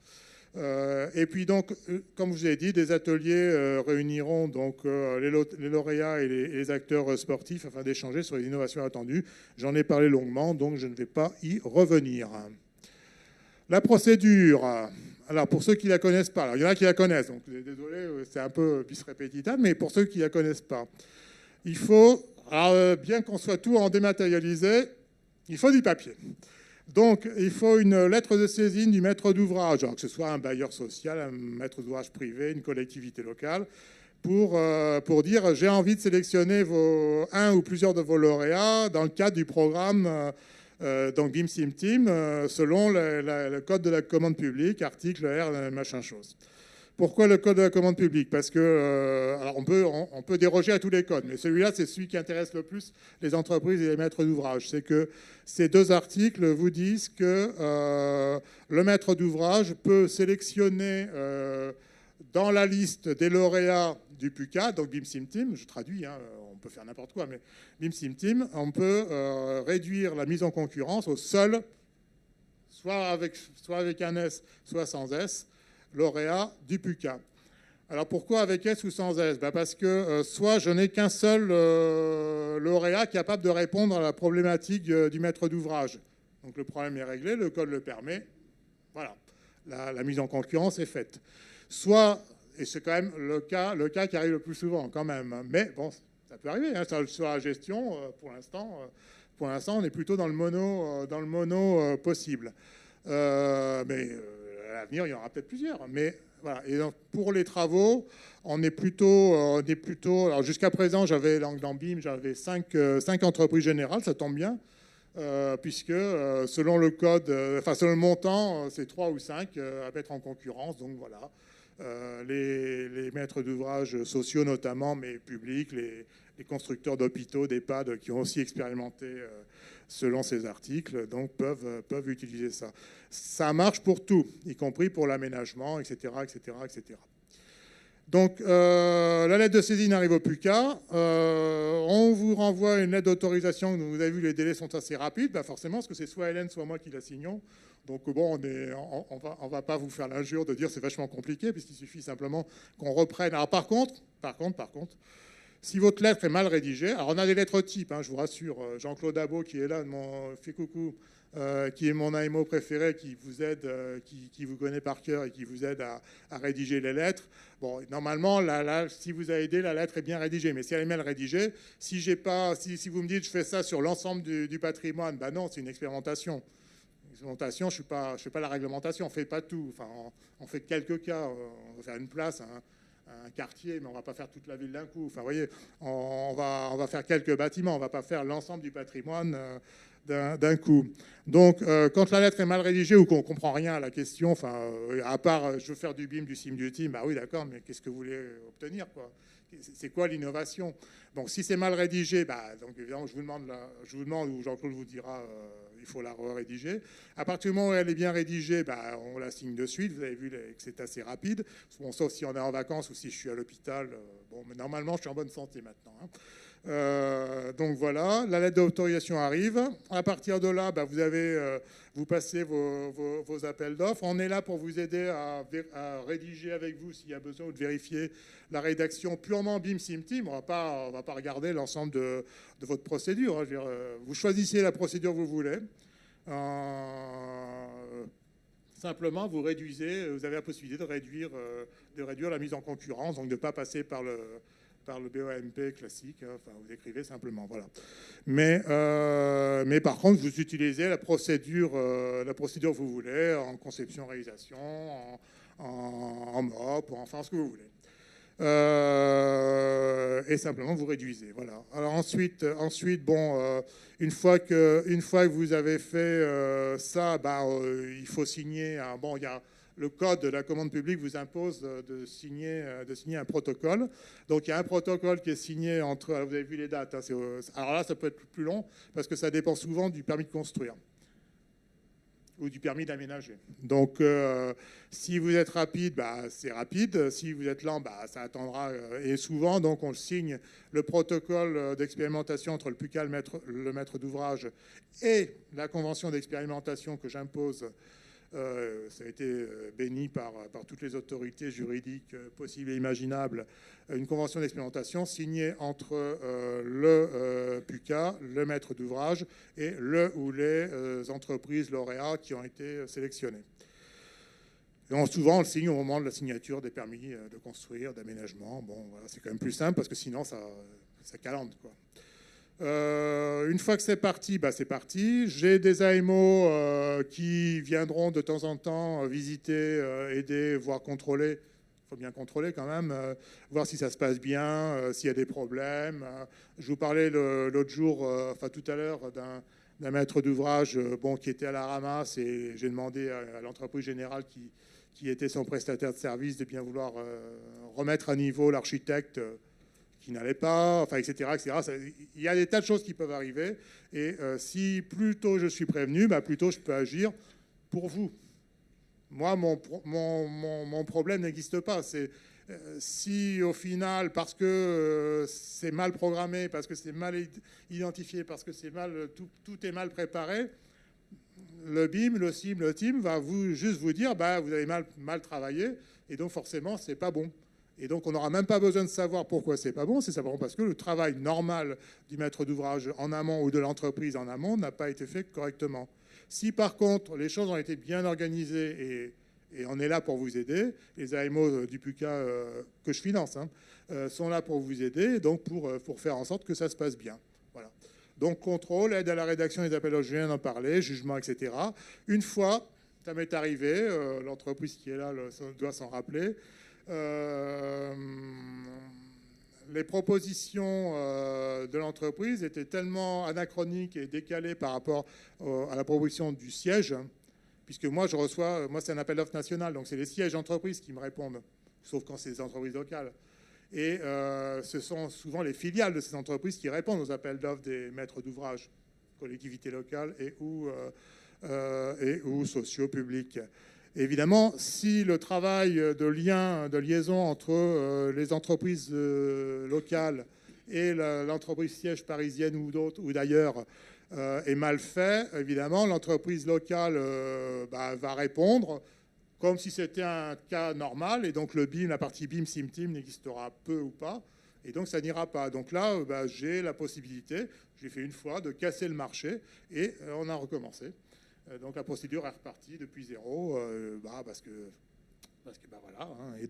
Et puis donc, comme je vous ai dit, des ateliers réuniront donc les lauréats et les acteurs sportifs afin d'échanger sur les innovations attendues. J'en ai parlé longuement, donc je ne vais pas y revenir. La procédure. Alors pour ceux qui ne la connaissent pas, alors, il y en a qui la connaissent, donc désolé, c'est un peu bis repetita, mais pour ceux qui ne la connaissent pas, il faut, bien qu'on soit tout en dématérialisé, il faut du papier. Donc, il faut une lettre de saisine du maître d'ouvrage, que ce soit un bailleur social, un maître d'ouvrage privé, une collectivité locale, pour dire j'ai envie de sélectionner un ou plusieurs de vos lauréats dans le cadre du programme donc BIM Sim Team, selon le code de la commande publique, article R, machin chose. Pourquoi le code de la commande publique ? Parce que alors on peut déroger à tous les codes, mais celui-là, c'est celui qui intéresse le plus les entreprises et les maîtres d'ouvrage. C'est que ces deux articles vous disent que le maître d'ouvrage peut sélectionner dans la liste des lauréats du PUCA, donc BIM Sim Team, je traduis, on peut faire n'importe quoi, mais BIM Sim Team, on peut réduire la mise en concurrence aux seuls soit avec un S, soit sans S, lauréat du PUCA. Alors pourquoi avec S ou sans S? Parce que soit je n'ai qu'un seul lauréat capable de répondre à la problématique du maître d'ouvrage. Donc le problème est réglé, le code le permet. Voilà, la mise en concurrence est faite. Soit, et c'est quand même le cas qui arrive le plus souvent quand même, mais bon, ça peut arriver, hein, sur la gestion, pour l'instant, on est plutôt dans le mono possible. Mais à l'avenir, il y en aura peut-être plusieurs. Mais voilà. Et donc, pour les travaux, on est plutôt. Alors jusqu'à présent, j'avais dans BIM, j'avais 5 entreprises générales, ça tombe bien, puisque selon le code, selon le montant, c'est 3 ou 5 à mettre en concurrence. Donc voilà. Les maîtres d'ouvrage sociaux notamment, mais publics, les constructeurs d'hôpitaux, d'EHPAD qui ont aussi expérimenté selon ces articles, donc peuvent utiliser ça. Ça marche pour tout, y compris pour l'aménagement, etc., etc., etc. Donc, la lettre de saisine arrive au PUCA. On vous renvoie une lettre d'autorisation. Vous avez vu, les délais sont assez rapides. Forcément, parce que c'est soit Hélène, soit moi qui la signons. Donc, bon, on va pas vous faire l'injure de dire c'est vachement compliqué, puisqu'il suffit simplement qu'on reprenne. Alors, par contre, si votre lettre est mal rédigée, alors on a des lettres types, hein, je vous rassure. Jean-Claude Abo, qui est là, fait coucou, qui est mon AMO préféré, qui vous aide, qui vous connaît par cœur et qui vous aide à rédiger les lettres. Bon, normalement, si vous avez aidé, la lettre est bien rédigée. Mais si elle est mal rédigée, si vous me dites je fais ça sur l'ensemble du patrimoine, non, c'est une expérimentation. L'expérimentation, je fais pas la réglementation, on fait pas tout. Enfin, on fait quelques cas. On va faire une place, un quartier, mais on va pas faire toute la ville d'un coup. Enfin, vous voyez, on va faire quelques bâtiments, on va pas faire l'ensemble du patrimoine d'un coup. Donc, quand la lettre est mal rédigée ou qu'on comprend rien à la question, à part je veux faire du BIM, du SIM, du TIM, oui, d'accord, mais qu'est-ce que vous voulez obtenir, quoi? C'est quoi l'innovation? Donc, si c'est mal rédigé, donc évidemment, je vous demande, ou Jean-Claude vous dira, il faut la rédiger. À partir du moment où elle est bien rédigée, on la signe de suite. Vous avez vu que c'est assez rapide. Bon, sauf si on est en vacances ou si je suis à l'hôpital. Bon, mais normalement, je suis en bonne santé maintenant, hein. Donc voilà, la lettre d'autorisation arrive. À partir de là, vous passez vos appels d'offres. On est là pour vous aider à rédiger avec vous s'il y a besoin ou de vérifier la rédaction purement BIM Sim Team. On va pas regarder l'ensemble de votre procédure, hein. Je veux dire, vous choisissez la procédure que vous voulez. Simplement, vous avez la possibilité de réduire la mise en concurrence, donc de ne pas passer par le BOMP classique, hein. Vous écrivez simplement, voilà. Mais par contre, vous utilisez la procédure que vous voulez, en conception-réalisation, en MOP, enfin ce que vous voulez. Et simplement vous réduisez, voilà. Alors ensuite, bon, une fois que vous avez fait ça, il faut signer. Bon, il y a le code de la commande publique vous impose de signer un protocole. Donc il y a un protocole qui est signé entre. Vous avez vu les dates, hein, alors là, ça peut être plus long parce que ça dépend souvent du permis de construire ou du permis d'aménager. Donc, si vous êtes rapide, c'est rapide. Si vous êtes lent, ça attendra. Et souvent, donc, on signe le protocole d'expérimentation entre le PUCA, le maître d'ouvrage, et la convention d'expérimentation que j'impose. Ça a été béni par toutes les autorités juridiques possibles et imaginables. Une convention d'expérimentation signée entre le PUCA, le maître d'ouvrage et le ou les entreprises lauréats qui ont été sélectionnées. Et souvent, on le signe au moment de la signature des permis de construire, d'aménagement. Bon, voilà, c'est quand même plus simple parce que sinon, ça calante, quoi. Une fois que c'est parti, c'est parti. J'ai des AMO qui viendront de temps en temps visiter, aider, voire contrôler. Il faut bien contrôler quand même, voir si ça se passe bien, s'il y a des problèmes. Je vous parlais l'autre jour, tout à l'heure, d'un maître d'ouvrage qui était à la ramasse, et j'ai demandé à l'entreprise générale qui était son prestataire de service de bien vouloir remettre à niveau l'architecte qui n'allait pas, etc., etc. Il y a des tas de choses qui peuvent arriver. Et si plus tôt je suis prévenu, plus tôt je peux agir pour vous. Moi, mon problème n'existe pas. Si au final, parce que c'est mal programmé, parce que c'est mal identifié, parce que tout est mal préparé, le BIM, le CIM, le TIM va juste vous dire bah, vous avez mal travaillé et donc forcément c'est pas bon. Et donc on n'aura même pas besoin de savoir pourquoi c'est pas bon, c'est simplement parce que le travail normal du maître d'ouvrage en amont ou de l'entreprise en amont n'a pas été fait correctement. Si par contre les choses ont été bien organisées et on est là pour vous aider, les AMO du PUCA que je finance sont là pour vous aider, donc pour faire en sorte que ça se passe bien. Voilà. Donc contrôle, aide à la rédaction des appels, je viens d'en parler, jugement, etc. Une fois, ça m'est arrivé, l'entreprise qui est là doit s'en rappeler, les propositions de l'entreprise étaient tellement anachroniques et décalées par rapport à la proposition du siège, puisque moi c'est un appel d'offres national, donc c'est les sièges d'entreprise qui me répondent, sauf quand c'est des entreprises locales. Et ce sont souvent les filiales de ces entreprises qui répondent aux appels d'offres des maîtres d'ouvrage, collectivités locales et ou sociaux publics. Évidemment, si le travail de liaison entre les entreprises locales et l'entreprise siège parisienne ou d'autres ou d'ailleurs est mal fait, évidemment, l'entreprise locale va répondre comme si c'était un cas normal, et donc le BIM, la partie BIM, SIM, TIM n'existera peu ou pas, et donc ça n'ira pas. Donc là, j'ai la possibilité, j'ai fait une fois, de casser le marché, et on a recommencé. Donc la procédure est repartie depuis zéro, parce que voilà. Et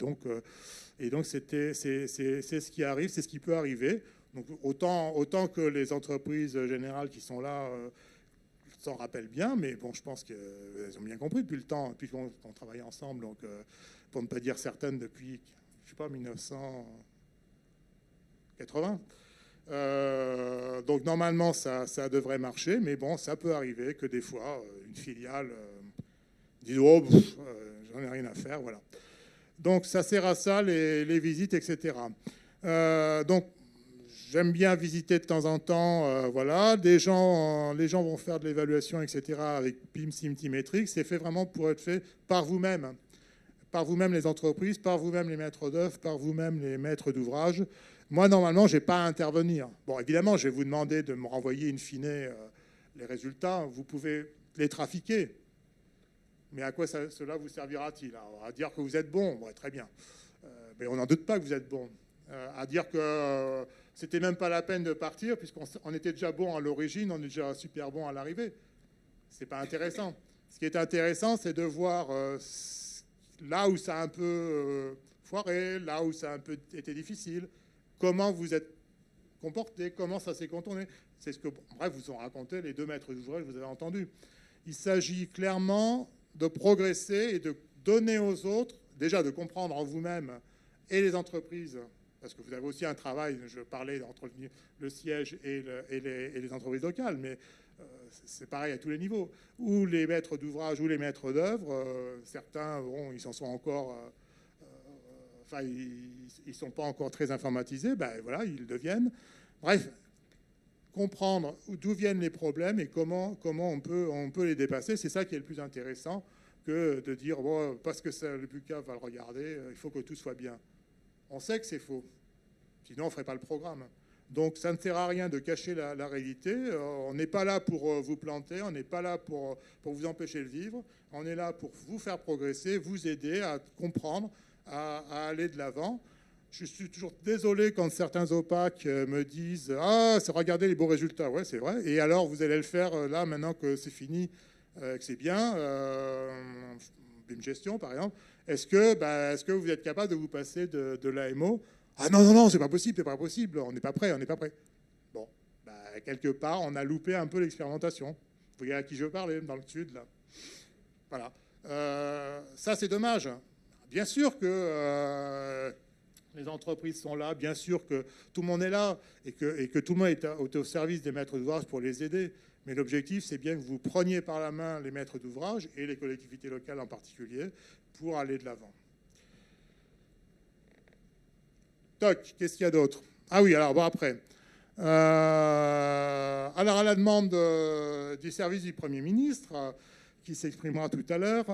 donc c'est ce qui arrive, c'est ce qui peut arriver. Donc autant que les entreprises générales qui sont là s'en rappellent bien, mais bon, je pense qu'elles ont bien compris depuis le temps, depuis qu'on travaille ensemble, donc pour ne pas dire certaines depuis, je sais pas, 1980. Donc normalement ça devrait marcher, mais bon, ça peut arriver que des fois une filiale dise oh j'en ai rien à faire, voilà. Donc ça sert à ça les visites, etc. Donc j'aime bien visiter de temps en temps, voilà. Les gens vont faire de l'évaluation, etc. avec BIM, SIM, Timetrix. C'est fait vraiment pour être fait par vous-même les entreprises, par vous-même les maîtres d'œuvre, par vous-même les maîtres d'ouvrage. Moi, normalement, je n'ai pas à intervenir. Bon, évidemment, je vais vous demander de me renvoyer in fine les résultats. Vous pouvez les trafiquer. Mais à quoi cela vous servira-t-il? À dire que vous êtes bon, ouais, très bien. Mais on n'en doute pas que vous êtes bon. À dire que c'était même pas la peine de partir, puisqu'on était déjà bon à l'origine, on est déjà super bon à l'arrivée. C'est pas intéressant. Ce qui est intéressant, c'est de voir là où ça a un peu foiré, là où ça a un peu été difficile, comment vous êtes comporté, comment ça s'est contourné. C'est ce que, bref, vous ont raconté les deux maîtres d'ouvrage, vous avez entendu. Il s'agit clairement de progresser et de donner aux autres, déjà de comprendre en vous-même et les entreprises, parce que vous avez aussi un travail, je parlais entre le siège et les entreprises locales, mais c'est pareil à tous les niveaux, ou les maîtres d'ouvrage ou les maîtres d'œuvre, certains, bon, ils s'en sont encore... Enfin, ils ne sont pas encore très informatisés, ben voilà, ils le deviennent. Bref, comprendre d'où viennent les problèmes et comment on peut les dépasser, c'est ça qui est le plus intéressant que de dire, bon, parce que le PUCA va le regarder, il faut que tout soit bien. On sait que c'est faux, sinon on ne ferait pas le programme. Donc ça ne sert à rien de cacher la réalité, on n'est pas là pour vous planter, on n'est pas là pour vous empêcher de vivre, on est là pour vous faire progresser, vous aider à comprendre, à aller de l'avant. Je suis toujours désolé quand certains opaques me disent « Ah, c'est regardez les beaux résultats ». Ouais, c'est vrai. Et alors, vous allez le faire là, maintenant que c'est fini, que c'est bien. BIM Gestion, par exemple. Est-ce que vous êtes capable de vous passer de l'AMO? Ah non, c'est pas possible, on n'est pas prêt. Bon, quelque part, on a loupé un peu l'expérimentation. Vous voyez à qui je parlais, dans le sud, là. Voilà. Ça, c'est dommage. Bien sûr que les entreprises sont là, bien sûr que tout le monde est là et que tout le monde est au service des maîtres d'ouvrage pour les aider. Mais l'objectif, c'est bien que vous preniez par la main les maîtres d'ouvrage et les collectivités locales en particulier pour aller de l'avant. Toc, qu'est-ce qu'il y a d'autre? Ah oui, alors bon, après. Alors, à la demande du service du Premier ministre, qui s'exprimera tout à l'heure,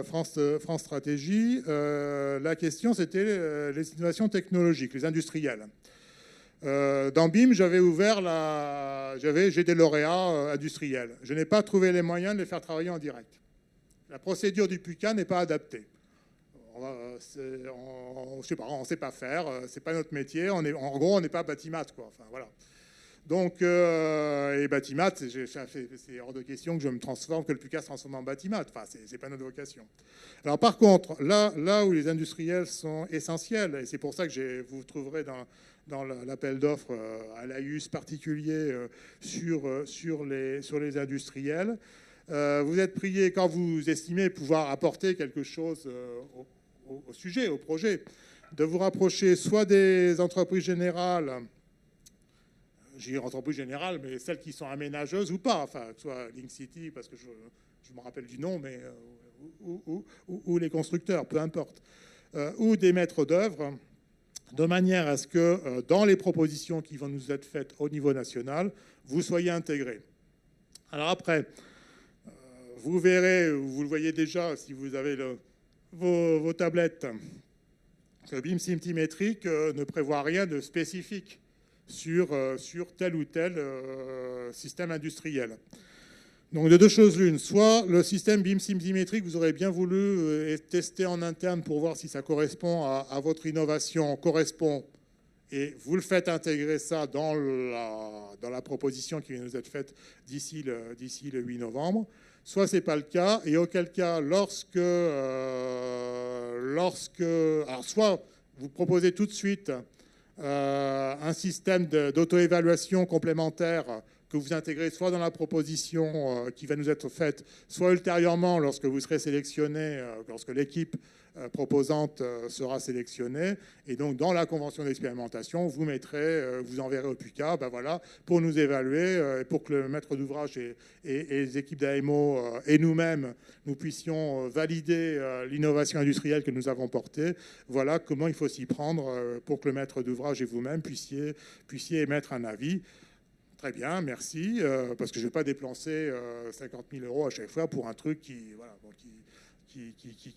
France Stratégie, la question, c'était les innovations technologiques, les industriels. Dans BIM, j'ai des lauréats industriels. Je n'ai pas trouvé les moyens de les faire travailler en direct. La procédure du PUCA n'est pas adaptée. On ne sait pas faire, c'est pas notre métier. En gros, on n'est pas Batimat, quoi. Enfin, voilà. Donc, et Batimat, c'est hors de question que je me transforme, que le PUCA se transforme en Batimat. Enfin, c'est pas notre vocation. Alors, par contre, là où les industriels sont essentiels, et c'est pour ça que vous trouverez dans l'appel d'offres à l'AIUS particulier sur les industriels, vous êtes prié, quand vous estimez pouvoir apporter quelque chose au sujet, au projet, de vous rapprocher soit des entreprises générales, j'ai entreprises générales, mais celles qui sont aménageuses ou pas, enfin, soit Link City, parce que je me rappelle du nom, mais ou les constructeurs, peu importe, ou des maîtres d'œuvre, de manière à ce que dans les propositions qui vont nous être faites au niveau national, vous soyez intégrés. Alors après, vous verrez, vous le voyez déjà si vous avez vos tablettes, que BIM Cimétrique ne prévoit rien de spécifique sur tel ou tel système industriel. Donc de deux choses l'une, soit le système BIM Cimétrique, vous aurez bien voulu tester en interne pour voir si ça correspond à votre innovation, correspond, et vous le faites intégrer ça dans la proposition qui vient nous être faite d'ici le 8 novembre, soit ce n'est pas le cas, et auquel cas, alors soit vous proposez tout de suite un système d'auto-évaluation complémentaire que vous intégrez soit dans la proposition qui va nous être faite, soit ultérieurement lorsque vous serez sélectionné, lorsque l'équipe proposante sera sélectionnée. Et donc, dans la convention d'expérimentation, vous enverrez au PUCA, ben voilà, pour nous évaluer, pour que le maître d'ouvrage et les équipes d'AMO et nous-mêmes, nous puissions valider l'innovation industrielle que nous avons portée. Voilà comment il faut s'y prendre pour que le maître d'ouvrage et vous-même puissiez émettre un avis. Très bien, merci, parce que je ne vais pas dépenser 50 000 € à chaque fois pour un truc qui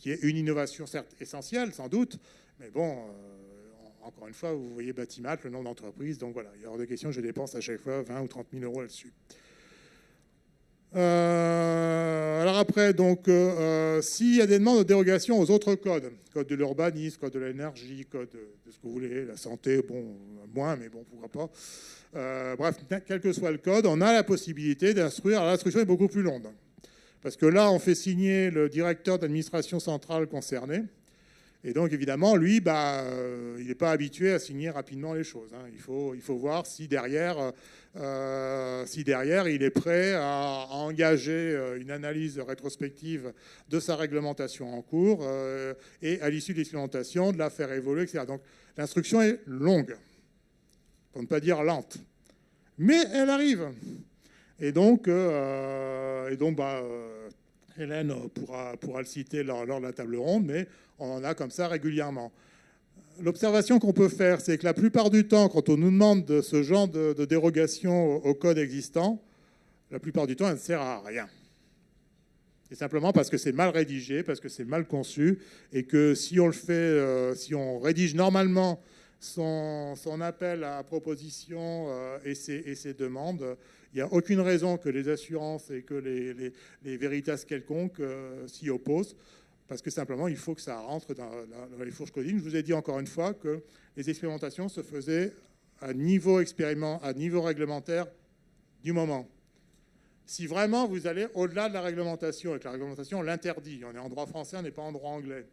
est une innovation certes essentielle, sans doute, mais bon, encore une fois, vous voyez Batimat, le nom d'entreprise, donc voilà, il y a hors de question que je dépense à chaque fois 20 ou 30 000 € là-dessus. Alors après, donc, s'il y a des demandes de dérogation aux autres codes, code de l'urbanisme, code de l'énergie, code de ce que vous voulez, la santé, bon, moins, mais bon, pourquoi pas. Bref, quel que soit le code, on a la possibilité d'instruire. Alors l'instruction est beaucoup plus longue, parce que là, on fait signer le directeur d'administration centrale concerné. Et donc, évidemment, lui, il n'est pas habitué à signer rapidement les choses. Hein. Il faut voir si derrière, il est prêt à engager une analyse rétrospective de sa réglementation en cours et à l'issue de l'expérimentation, de la faire évoluer, etc. Donc, l'instruction est longue, pour ne pas dire lente. Mais elle arrive. Et donc, Hélène pourra le citer lors de la table ronde, mais on en a comme ça régulièrement. L'observation qu'on peut faire, c'est que la plupart du temps, quand on nous demande ce genre de dérogation au code existant, la plupart du temps, elle ne sert à rien. C'est simplement parce que c'est mal rédigé, parce que c'est mal conçu, et que si on le fait, si on rédige normalement son appel à proposition et ses demandes, il n'y a aucune raison que les assurances et que les Veritas quelconques s'y opposent, parce que simplement, il faut que ça rentre dans les fourches coding. Je vous ai dit encore une fois que les expérimentations se faisaient à niveau réglementaire du moment. Si vraiment vous allez au-delà de la réglementation, et que la réglementation l'interdit, on est en droit français, on n'est pas en droit anglais,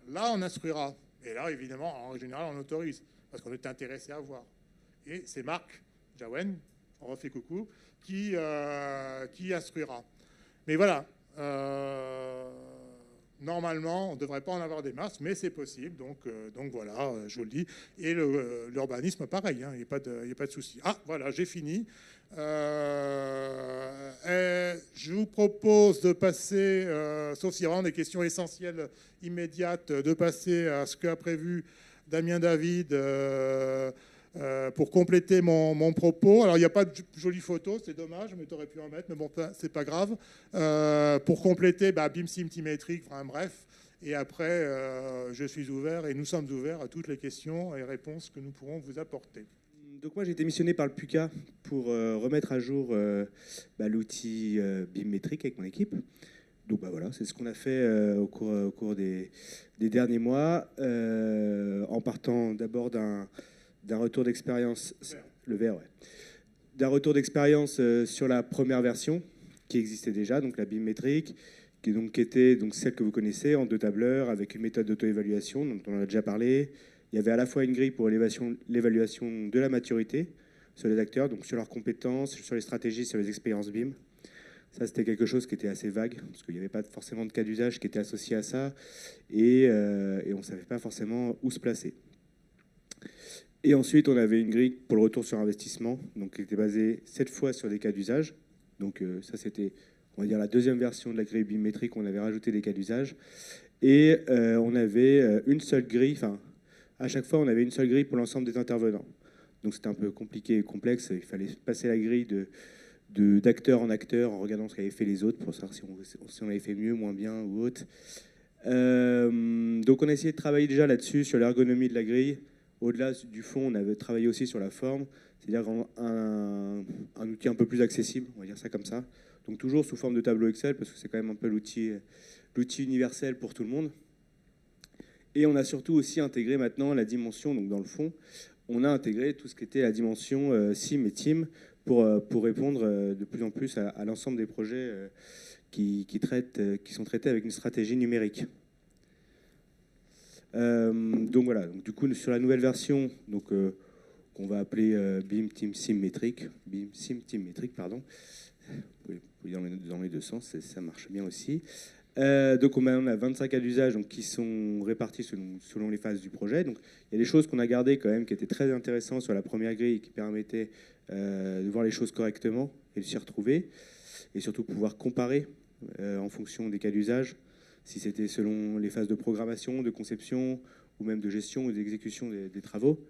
là, on instruira. Et là, évidemment, en général, on autorise, parce qu'on est intéressé à voir. Et c'est Marc Jaouen, on refait coucou, qui instruira. Mais voilà, normalement, on ne devrait pas en avoir des masses, mais c'est possible. Donc voilà, je vous le dis. Et l'urbanisme, pareil, hein, il n'y a pas de souci. Ah, voilà, j'ai fini. Je vous propose de passer, sauf s'il y a vraiment des questions essentielles immédiates, de passer à ce qu'a prévu Damien David pour compléter mon propos. Alors, il n'y a pas de jolies photos, c'est dommage, mais tu aurais pu en mettre, mais bon, c'est pas grave. Pour compléter, BIM Cimétrique, enfin bref. Et après, je suis ouvert et nous sommes ouverts à toutes les questions et réponses que nous pourrons vous apporter. Donc moi j'ai été missionné par le PUCA pour remettre à jour l'outil BIM métrique avec mon équipe. Donc voilà, c'est ce qu'on a fait au cours des derniers mois, en partant d'abord d'un retour d'expérience, le vert, ouais, d'un retour d'expérience sur la première version qui existait déjà, donc la BIM métrique, qui était donc celle que vous connaissez en 2 tableurs avec une méthode d'auto-évaluation dont on en a déjà parlé. Il y avait à la fois une grille pour l'évaluation de la maturité sur les acteurs, donc sur leurs compétences, sur les stratégies, sur les expériences BIM. Ça, c'était quelque chose qui était assez vague, parce qu'il n'y avait pas forcément de cas d'usage qui était associé à ça, et on ne savait pas forcément où se placer. Et ensuite, on avait une grille pour le retour sur investissement, donc qui était basée cette fois sur des cas d'usage. Donc ça, c'était, on va dire, la deuxième version de la grille BIM métrique, on avait rajouté des cas d'usage. Et on avait une seule grille, enfin, à chaque fois, on avait une seule grille pour l'ensemble des intervenants. Donc c'était un peu compliqué et complexe, il fallait passer la grille d'acteur en acteur en regardant ce qu'avaient fait les autres pour savoir si on avait fait mieux, moins bien ou autre. Donc on a essayé de travailler déjà là-dessus, sur l'ergonomie de la grille. Au-delà du fond, on avait travaillé aussi sur la forme, c'est-à-dire un outil un peu plus accessible, on va dire ça comme ça. Donc toujours sous forme de tableau Excel, parce que c'est quand même un peu l'outil universel pour tout le monde. Et on a surtout aussi intégré maintenant la dimension, donc dans le fond, on a intégré tout ce qui était la dimension SIM et TIM pour répondre de plus en plus à l'ensemble des projets qui sont traités avec une stratégie numérique. Donc voilà, donc du coup sur la nouvelle version, donc qu'on va appeler BIM Team Sim Métrique, BIM Sim Team Métrique, pardon. Vous pouvez dans les deux sens, ça marche bien aussi. Donc on a 25 cas d'usage qui sont répartis selon les phases du projet. Donc il y a des choses qu'on a gardées quand même qui étaient très intéressantes sur la première grille, qui permettaient de voir les choses correctement et de s'y retrouver, et surtout pouvoir comparer en fonction des cas d'usage, si c'était selon les phases de programmation, de conception, ou même de gestion ou d'exécution des travaux.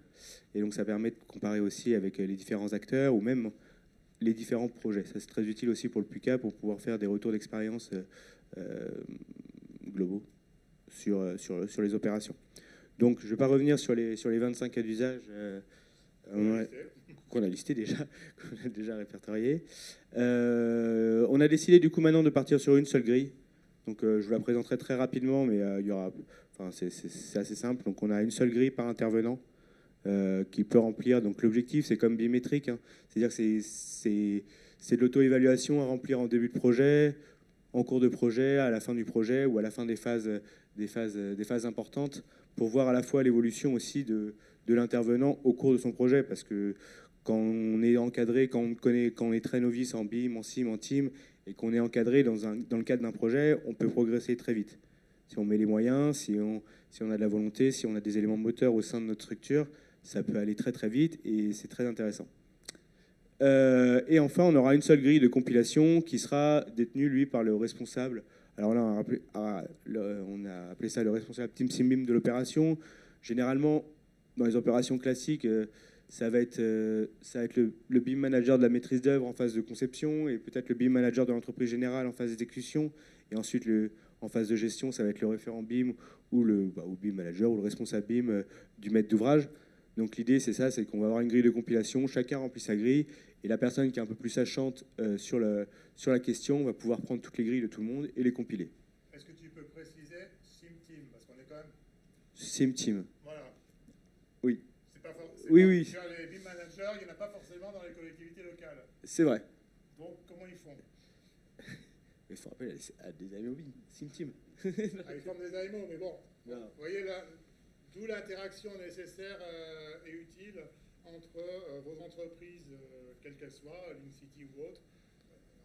Et donc ça permet de comparer aussi avec les différents acteurs ou même les différents projets. Ça c'est très utile aussi pour le PUCA pour pouvoir faire des retours d'expérience globaux sur les opérations. Donc je ne vais pas revenir sur les 25 cas d'usage qu'on a listés déjà, qu'on a déjà répertoriés. On a décidé du coup maintenant de partir sur une seule grille. Donc je vous la présenterai très rapidement, mais il y aura, enfin, c'est assez simple. Donc on a une seule grille par intervenant qui peut remplir. Donc l'objectif, c'est comme bimétrique, hein. C'est-à-dire que c'est de l'auto-évaluation à remplir en début de projet, en cours de projet, à la fin du projet ou à la fin des phases importantes, pour voir à la fois l'évolution aussi de l'intervenant au cours de son projet. Parce que quand on est encadré, quand on est très novice en BIM, en SIM, en TIM, et qu'on est encadré dans le cadre d'un projet, on peut progresser très vite. Si on met les moyens, si on a de la volonté, si on a des éléments moteurs au sein de notre structure, ça peut aller très très vite et c'est très intéressant. Et enfin, on aura une seule grille de compilation qui sera détenue, lui, par le responsable. Alors là, on a appelé ça le responsable Team SimBIM de l'opération. Généralement, dans les opérations classiques, ça va être le BIM manager de la maîtrise d'œuvre en phase de conception et peut-être le BIM manager de l'entreprise générale en phase d'exécution. Et ensuite, en phase de gestion, ça va être le référent BIM ou le BIM manager ou le responsable BIM du maître d'ouvrage. Donc l'idée, c'est ça, c'est qu'on va avoir une grille de compilation, chacun remplit sa grille, et la personne qui est un peu plus sachante sur la question va pouvoir prendre toutes les grilles de tout le monde et les compiler. Est-ce que tu peux préciser SimTeam, parce qu'on est quand même... SimTeam. Voilà. Oui. Oui. Sur les BIM managers, il n'y en a pas forcément dans les collectivités locales. C'est vrai. Donc comment ils font? Il faut rappeler à des AMO BIM, SimTeam. Ils forment des AMO, mais bon. Vous voyez là, d'où l'interaction nécessaire et utile entre vos entreprises, quelles qu'elles soient, LinkCity ou autres,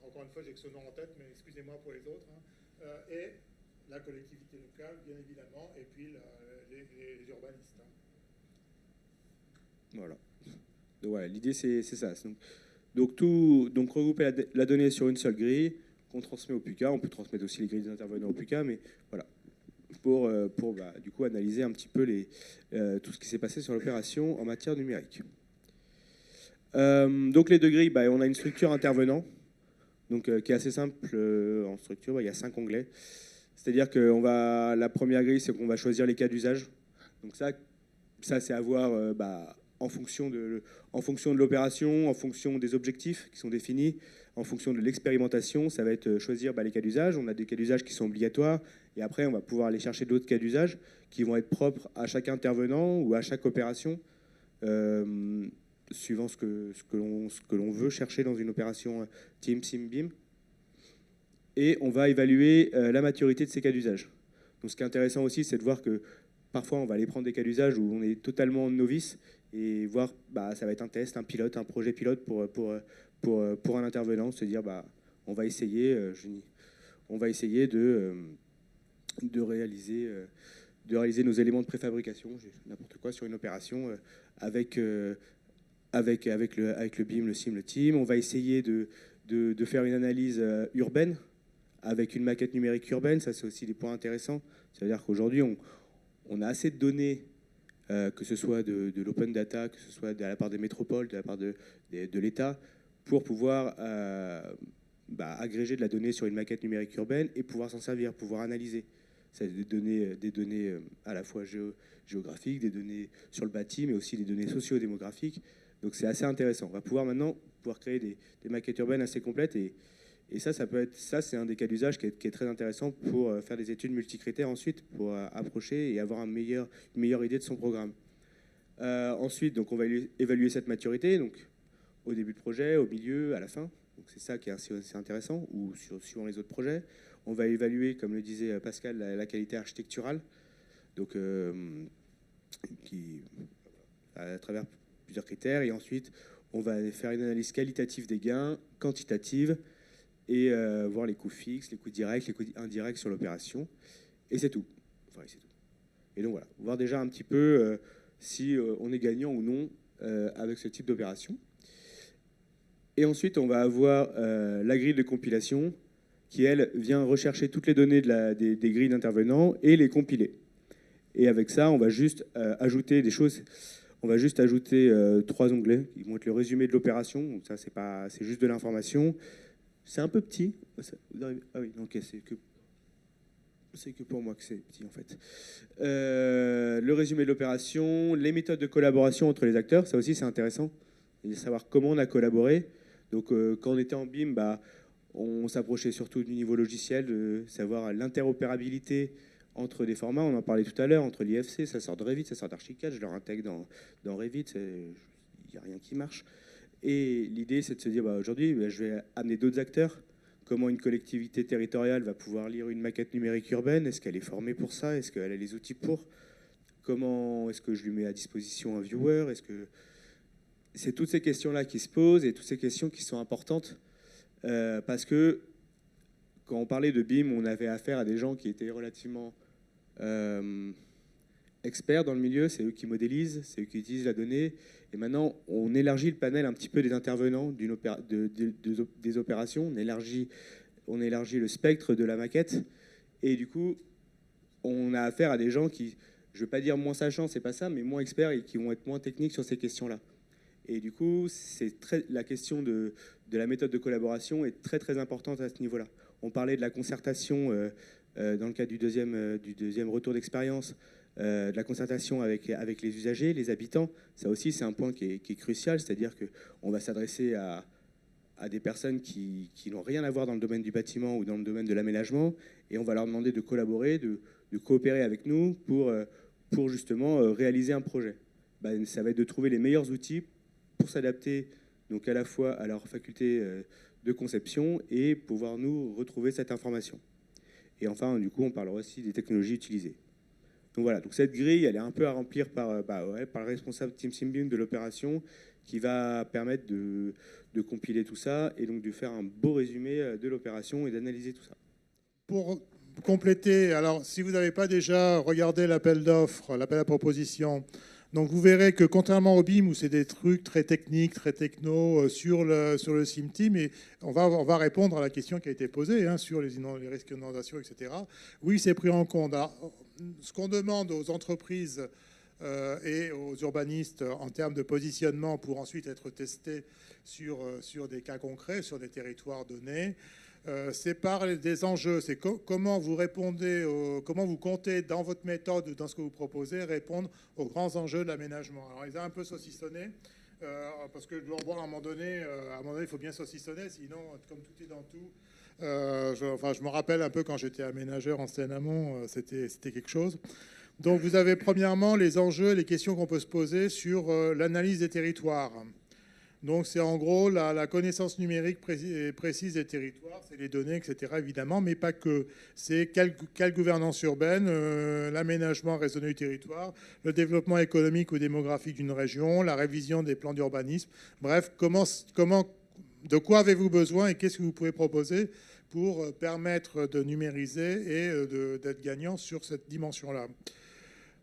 encore une fois j'ai que ce nom en tête, mais excusez-moi pour les autres, hein, et la collectivité locale, bien évidemment, et puis les urbanistes. Hein. Voilà. Donc voilà, l'idée c'est ça. Donc regrouper la donnée sur une seule grille qu'on transmet au PUCA. On peut transmettre aussi les grilles des intervenants au PUCA, mais voilà. Pour du coup analyser un petit peu tout ce qui s'est passé sur l'opération en matière numérique. Donc les deux grilles, on a une structure intervenant, donc qui est assez simple en structure. Il y a 5 onglets. C'est-à-dire que la première grille, c'est qu'on va choisir les cas d'usage. Donc ça c'est à voir en fonction de l'opération, en fonction des objectifs qui sont définis, en fonction de l'expérimentation, ça va être choisir les cas d'usage. On a des cas d'usage qui sont obligatoires et après on va pouvoir aller chercher d'autres cas d'usage qui vont être propres à chaque intervenant ou à chaque opération, suivant ce que l'on veut chercher dans une opération Team, Sim, BIM. Et on va évaluer la maturité de ces cas d'usage. Donc ce qui est intéressant aussi, c'est de voir que parfois on va aller prendre des cas d'usage où on est totalement novice et voir, ça va être un test, un pilote, un projet pilote pour un intervenant, se dire on va essayer de réaliser nos éléments de préfabrication, n'importe quoi, sur une opération avec le BIM, le SIM, le TIM. On va essayer de faire une analyse urbaine avec une maquette numérique urbaine. Ça, c'est aussi des points intéressants. C'est-à-dire qu'aujourd'hui, on a assez de données, que ce soit de l'open data, que ce soit de la part des métropoles, de la part de l'État, pour pouvoir agréger de la donnée sur une maquette numérique urbaine et pouvoir s'en servir, pouvoir analyser. C'est des données à la fois géographiques, des données sur le bâti, mais aussi des données socio-démographiques. Donc c'est assez intéressant. On va pouvoir maintenant créer des maquettes urbaines assez complètes et ça c'est un des cas d'usage qui est très intéressant pour faire des études multicritères ensuite, pour approcher et avoir une meilleure idée de son programme. Ensuite, donc, on va évaluer cette maturité, donc, au début de projet, au milieu, à la fin. Donc, c'est ça qui est assez intéressant, ou suivant les autres projets. On va évaluer, comme le disait Pascal, la qualité architecturale, donc, à travers plusieurs critères. Et ensuite, on va faire une analyse qualitative des gains, quantitative, et voir les coûts fixes, les coûts directs, les coûts indirects sur l'opération. Et c'est tout. Enfin, c'est tout. Et donc voilà, voir déjà un petit peu si on est gagnant ou non avec ce type d'opération. Et ensuite, on va avoir la grille de compilation qui, elle, vient rechercher toutes les données des grilles d'intervenants et les compiler. Et avec ça, on va juste ajouter des choses. On va juste ajouter 3 onglets qui vont être le résumé de l'opération. Donc ça, c'est juste de l'information. C'est un peu petit. Ah oui, ok, c'est que pour moi que c'est petit en fait. Le résumé de l'opération, les méthodes de collaboration entre les acteurs, ça aussi c'est intéressant. Et de savoir comment on a collaboré. Donc quand on était en BIM, on s'approchait surtout du niveau logiciel, de savoir l'interopérabilité entre des formats. On en parlait tout à l'heure, entre l'IFC, ça sort de Revit, ça sort d'Archicad, je leur intègre dans Revit, il n'y a rien qui marche. Et l'idée, c'est de se dire, aujourd'hui, je vais amener d'autres acteurs. Comment une collectivité territoriale va pouvoir lire une maquette numérique urbaine? Est-ce qu'elle est formée pour ça? Est-ce qu'elle a les outils pour? Comment est-ce que je lui mets à disposition un viewer? C'est toutes ces questions-là qui se posent et toutes ces questions qui sont importantes parce que quand on parlait de BIM, on avait affaire à des gens qui étaient relativement experts dans le milieu, c'est eux qui modélisent, c'est eux qui utilisent la donnée. Et maintenant, on élargit le panel un petit peu des intervenants des opérations, on élargit le spectre de la maquette. Et du coup, on a affaire à des gens qui, je ne veux pas dire moins sachants, c'est pas ça, mais moins experts et qui vont être moins techniques sur ces questions-là. Et du coup, la question de la méthode de collaboration est très très importante à ce niveau-là. On parlait de la concertation dans le cadre du deuxième retour d'expérience, de la concertation avec les usagers, les habitants. Ça aussi, c'est un point qui est crucial, c'est-à-dire qu'on va s'adresser à des personnes qui n'ont rien à voir dans le domaine du bâtiment ou dans le domaine de l'aménagement, et on va leur demander de collaborer, de coopérer avec nous pour justement réaliser un projet. Ça va être de trouver les meilleurs outils pour s'adapter donc à la fois à leur faculté de conception et pouvoir nous retrouver cette information. Et enfin, du coup, on parlera aussi des technologies utilisées. Donc voilà, donc cette grille, elle est un peu à remplir par le responsable Team SimBIM de l'opération qui va permettre de compiler tout ça et donc de faire un beau résumé de l'opération et d'analyser tout ça. Pour compléter, alors si vous n'avez pas déjà regardé l'appel d'offres, l'appel à proposition, donc vous verrez que contrairement au BIM où c'est des trucs très techniques, très techno sur le SimTeam, et on va répondre à la question qui a été posée sur les risques d'inondation, etc. Oui, c'est pris en compte. Alors, ce qu'on demande aux entreprises et aux urbanistes en termes de positionnement pour ensuite être testés sur des cas concrets, sur des territoires donnés, c'est par des enjeux. C'est comment vous répondez, comment vous comptez dans votre méthode, dans ce que vous proposez, répondre aux grands enjeux de l'aménagement. Alors, ils ont un peu saucissonné, parce que je dois voir à un moment donné, il faut bien saucissonner, sinon, comme tout est dans tout. Je me rappelle un peu quand j'étais aménageur en Seine-Amont, c'était quelque chose. Donc, vous avez premièrement les enjeux, les questions qu'on peut se poser sur l'analyse des territoires. Donc, c'est en gros la connaissance numérique précise des territoires, c'est les données, etc., évidemment, mais pas que. C'est quelle gouvernance urbaine, l'aménagement raisonné du territoire, le développement économique ou démographique d'une région, la révision des plans d'urbanisme. Bref, de quoi avez-vous besoin et qu'est-ce que vous pouvez proposer pour permettre de numériser et d'être gagnant sur cette dimension-là.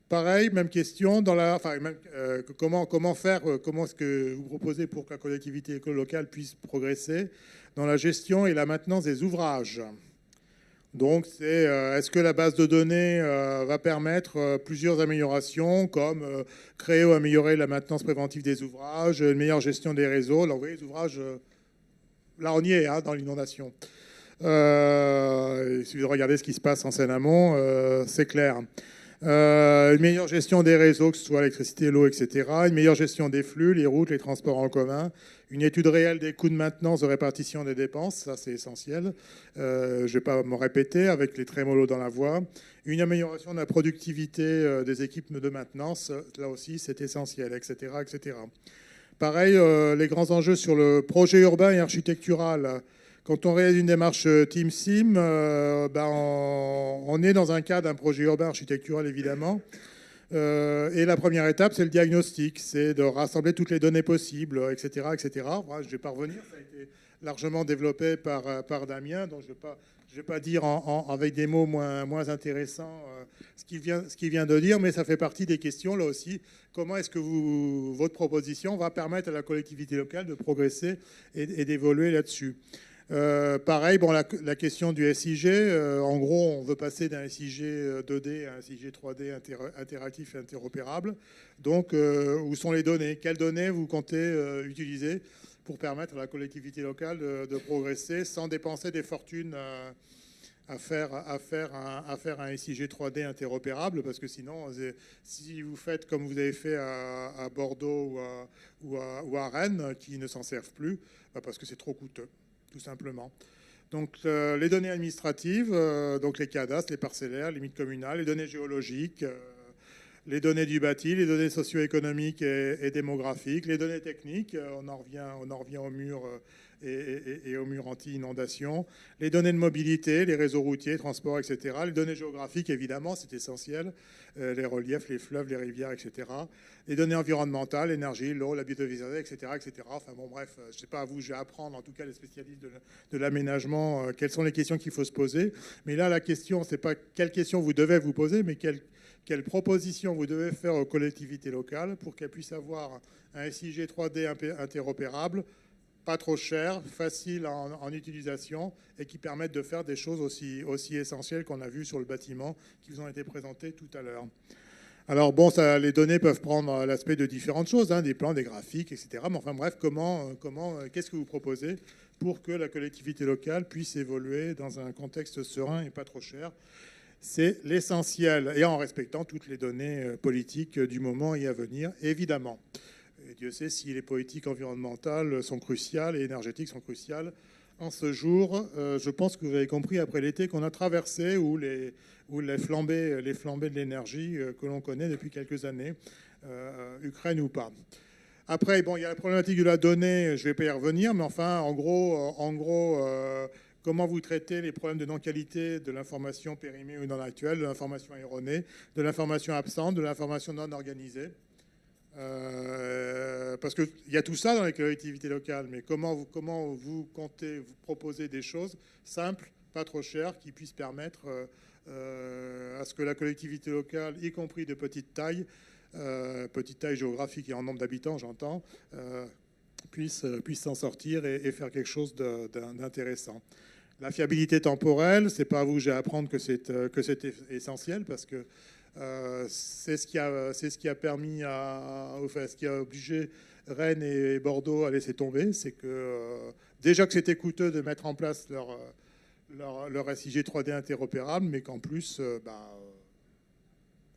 Pareil, même question, comment est-ce que vous proposez pour que la collectivité locale puisse progresser dans la gestion et la maintenance des ouvrages. Donc, est-ce que la base de données va permettre plusieurs améliorations, comme créer ou améliorer la maintenance préventive des ouvrages, une meilleure gestion des réseaux. Alors, vous voyez, les ouvrages, là, on y est, dans l'inondation. Il suffit de regarder ce qui se passe en Seine-Amont, c'est clair. Une meilleure gestion des réseaux, que ce soit l'électricité, l'eau, etc. Une meilleure gestion des flux, les routes, les transports en commun. Une étude réelle des coûts de maintenance, de répartition des dépenses, ça c'est essentiel. Je ne vais pas me répéter avec les trémolos dans la voix. Une amélioration de la productivité des équipes de maintenance, là aussi c'est essentiel, etc., etc. Pareil, les grands enjeux sur le projet urbain et architectural. Quand on réalise une démarche Team Sim, on est dans un cas d'un projet urbain architectural, évidemment. Et la première étape, c'est le diagnostic, c'est de rassembler toutes les données possibles, etc. etc. Voilà, je ne vais pas revenir, ça a été largement développé par Damien, donc je ne vais pas dire avec des mots moins intéressants ce qu'il vient de dire, mais ça fait partie des questions, là aussi. Comment est-ce que votre proposition va permettre à la collectivité locale de progresser et d'évoluer là-dessus ? Pareil, la question du SIG, en gros, on veut passer d'un SIG 2D à un SIG 3D interactif et interopérable. Donc, où sont les données? Quelles données vous comptez utiliser pour permettre à la collectivité locale de progresser sans dépenser des fortunes à faire un SIG 3D interopérable? Parce que sinon, si vous faites comme vous avez fait à Bordeaux ou à Rennes, qui ne s'en servent plus, parce que c'est trop coûteux, tout simplement. Donc, les données administratives, donc les cadastres, les parcellaires, les limites communales, les données géologiques, les données du bâti, les données socio-économiques et démographiques, les données techniques, on en revient au mur et au mur anti-inondation, les données de mobilité, les réseaux routiers, transports, etc. Les données géographiques, évidemment, c'est essentiel, les reliefs, les fleuves, les rivières, etc. Les données environnementales, l'énergie, l'eau, la biodiversité, etc., etc. Enfin bon, bref, je ne sais pas à vous, je vais apprendre, en tout cas les spécialistes de l'aménagement, quelles sont les questions qu'il faut se poser. Mais là, la question, c'est pas quelles questions vous devez vous poser, mais quelles propositions vous devez faire aux collectivités locales pour qu'elles puissent avoir un SIG 3D interopérable, pas trop cher, facile en utilisation et qui permettent de faire des choses aussi essentielles qu'on a vues sur le bâtiment qui vous ont été présentées tout à l'heure. Alors bon, les données peuvent prendre l'aspect de différentes choses, des plans, des graphiques, etc. Mais enfin bref, qu'est-ce que vous proposez pour que la collectivité locale puisse évoluer dans un contexte serein et pas trop cher? C'est l'essentiel, et en respectant toutes les données politiques du moment et à venir, évidemment. Et Dieu sait si les politiques environnementales sont cruciales et énergétiques sont cruciales. En ce jour, je pense que vous avez compris après l'été qu'on a traversé, ou les flambées de l'énergie que l'on connaît depuis quelques années, Ukraine ou pas. Après, il y a la problématique de la donnée, je ne vais pas y revenir, mais enfin, en gros, comment vous traitez les problèmes de non-qualité de l'information périmée ou non actuelle, de l'information erronée, de l'information absente, de l'information non organisée. Parce qu'il y a tout ça dans les collectivités locales, mais comment vous comptez vous proposer des choses simples, pas trop chères, qui puissent permettre à ce que la collectivité locale, y compris de petite taille géographique et en nombre d'habitants, j'entends, puisse s'en sortir et faire quelque chose d'intéressant. La fiabilité temporelle, c'est pas à vous que j'ai à apprendre que c'est essentiel, parce que c'est ce qui a permis ce qui a obligé Rennes et Bordeaux à laisser tomber. C'est que déjà que c'était coûteux de mettre en place leur SIG 3D interopérable, mais qu'en plus,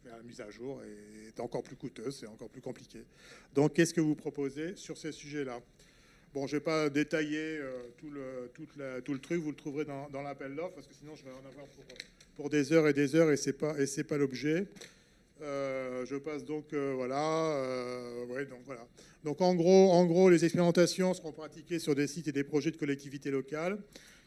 la mise à jour est encore plus coûteuse, c'est encore plus compliqué. Donc, qu'est-ce que vous proposez sur ces sujets-là? Bon, je ne vais pas détailler tout le truc, vous le trouverez dans l'appel d'offres, parce que sinon, je vais en avoir pour des heures, et c'est pas l'objet. Je passe donc, voilà. Donc, en gros, les expérimentations seront pratiquées sur des sites et des projets de collectivités locales,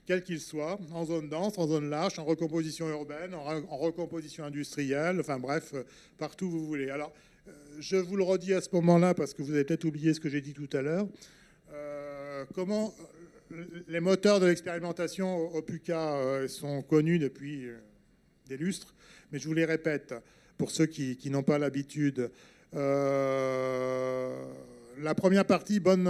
quels qu'ils soient, en zone dense, en zone large, en recomposition urbaine, en recomposition industrielle, enfin bref, partout où vous voulez. Alors, je vous le redis à ce moment-là, parce que vous avez peut-être oublié ce que j'ai dit tout à l'heure. Comment les moteurs de l'expérimentation au PUCA sont connus depuis des lustres, mais je vous les répète, pour ceux qui n'ont pas l'habitude. La première partie, bonne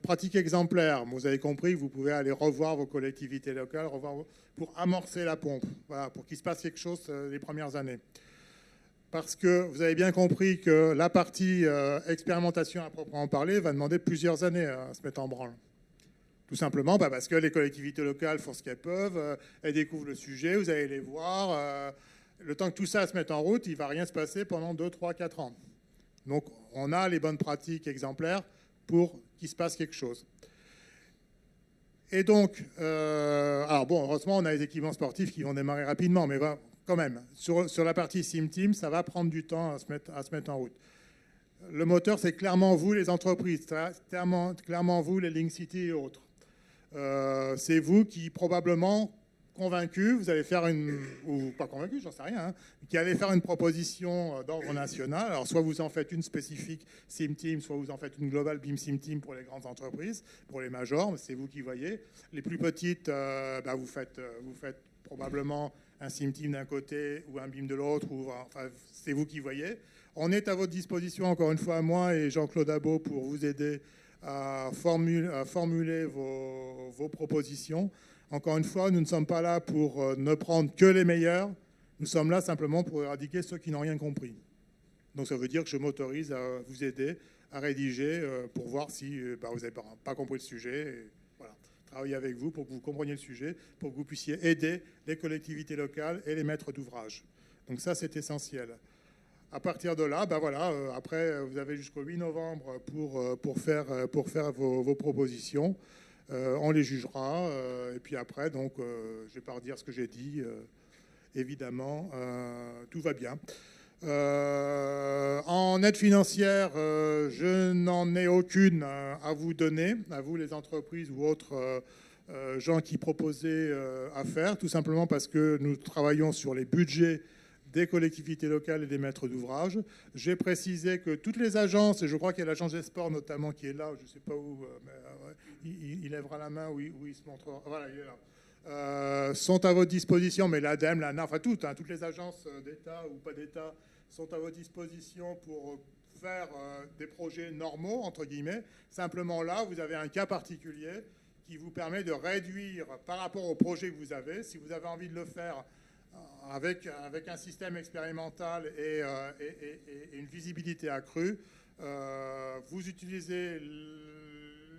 pratique exemplaire. Vous avez compris, vous pouvez aller revoir vos collectivités locales pour amorcer la pompe, voilà, pour qu'il se passe quelque chose les premières années. Parce que vous avez bien compris que la partie expérimentation à proprement parler va demander plusieurs années à se mettre en branle. Tout simplement parce que les collectivités locales font ce qu'elles peuvent, elles découvrent le sujet, vous allez les voir. Le temps que tout ça se mette en route, il ne va rien se passer pendant 2, 3, 4 ans. Donc, on a les bonnes pratiques exemplaires pour qu'il se passe quelque chose. Et donc, alors bon, heureusement, on a les équipements sportifs qui vont démarrer rapidement, mais quand même, sur la partie SimTeam, ça va prendre du temps à se mettre en route. Le moteur, c'est clairement vous, les entreprises, clairement vous, les Link City et autres. C'est vous qui, probablement, convaincus, vous allez faire ou pas convaincus, j'en sais rien, hein, qui allez faire une proposition d'ordre national. Alors, soit vous en faites une spécifique SimTeam, soit vous en faites une globale BIM SimTeam pour les grandes entreprises, pour les majors, c'est vous qui voyez. Les plus petites, vous faites probablement un SimTeam d'un côté ou un BIM de l'autre, enfin, c'est vous qui voyez. On est à votre disposition, encore une fois, moi et Jean-Claude Abeau, pour vous aider à formuler vos propositions. Encore une fois, nous ne sommes pas là pour ne prendre que les meilleurs. Nous sommes là simplement pour éradiquer ceux qui n'ont rien compris. Donc ça veut dire que je m'autorise à vous aider à rédiger pour voir si vous n'avez pas compris le sujet. Et voilà. Travailler avec vous pour que vous compreniez le sujet, pour que vous puissiez aider les collectivités locales et les maîtres d'ouvrage. Donc ça, c'est essentiel. À partir de là, après, vous avez jusqu'au 8 novembre pour faire vos propositions. On les jugera. Et puis après, donc, je ne vais pas redire ce que j'ai dit. Évidemment, tout va bien. En aide financière, je n'en ai aucune à vous donner, à vous les entreprises ou autres gens qui proposaient à faire, tout simplement parce que nous travaillons sur les budgets des collectivités locales et des maîtres d'ouvrage. J'ai précisé que toutes les agences, et je crois qu'il y a l'agence des sports notamment qui est là, je ne sais pas où, mais il lèvera la main où il se montrera. Voilà, il est là. Sont à votre disposition, mais l'ADEME, l'ANA, enfin toutes les agences d'État ou pas d'État sont à votre disposition pour faire des projets normaux, entre guillemets. Simplement là, vous avez un cas particulier qui vous permet de réduire par rapport au projet que vous avez. Si vous avez envie de le faire avec un système expérimental et une visibilité accrue, vous utilisez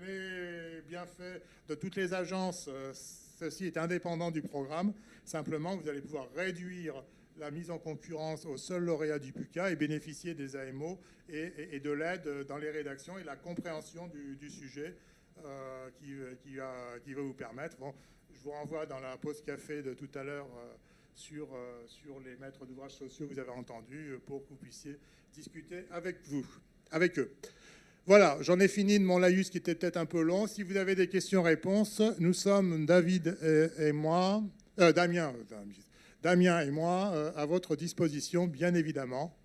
les bienfaits de toutes les agences. Ceci est indépendant du programme. Simplement, vous allez pouvoir réduire la mise en concurrence aux seuls lauréats du PUCA et bénéficier des AMO et de l'aide dans les rédactions et la compréhension du sujet qui va vous permettre. Bon, je vous renvoie dans la pause café de tout à l'heure sur les maîtres d'ouvrage sociaux que vous avez entendus pour que vous puissiez discuter avec eux. Voilà, j'en ai fini de mon laïus qui était peut-être un peu long. Si vous avez des questions-réponses, nous sommes David et moi, Damien et moi, à votre disposition, bien évidemment.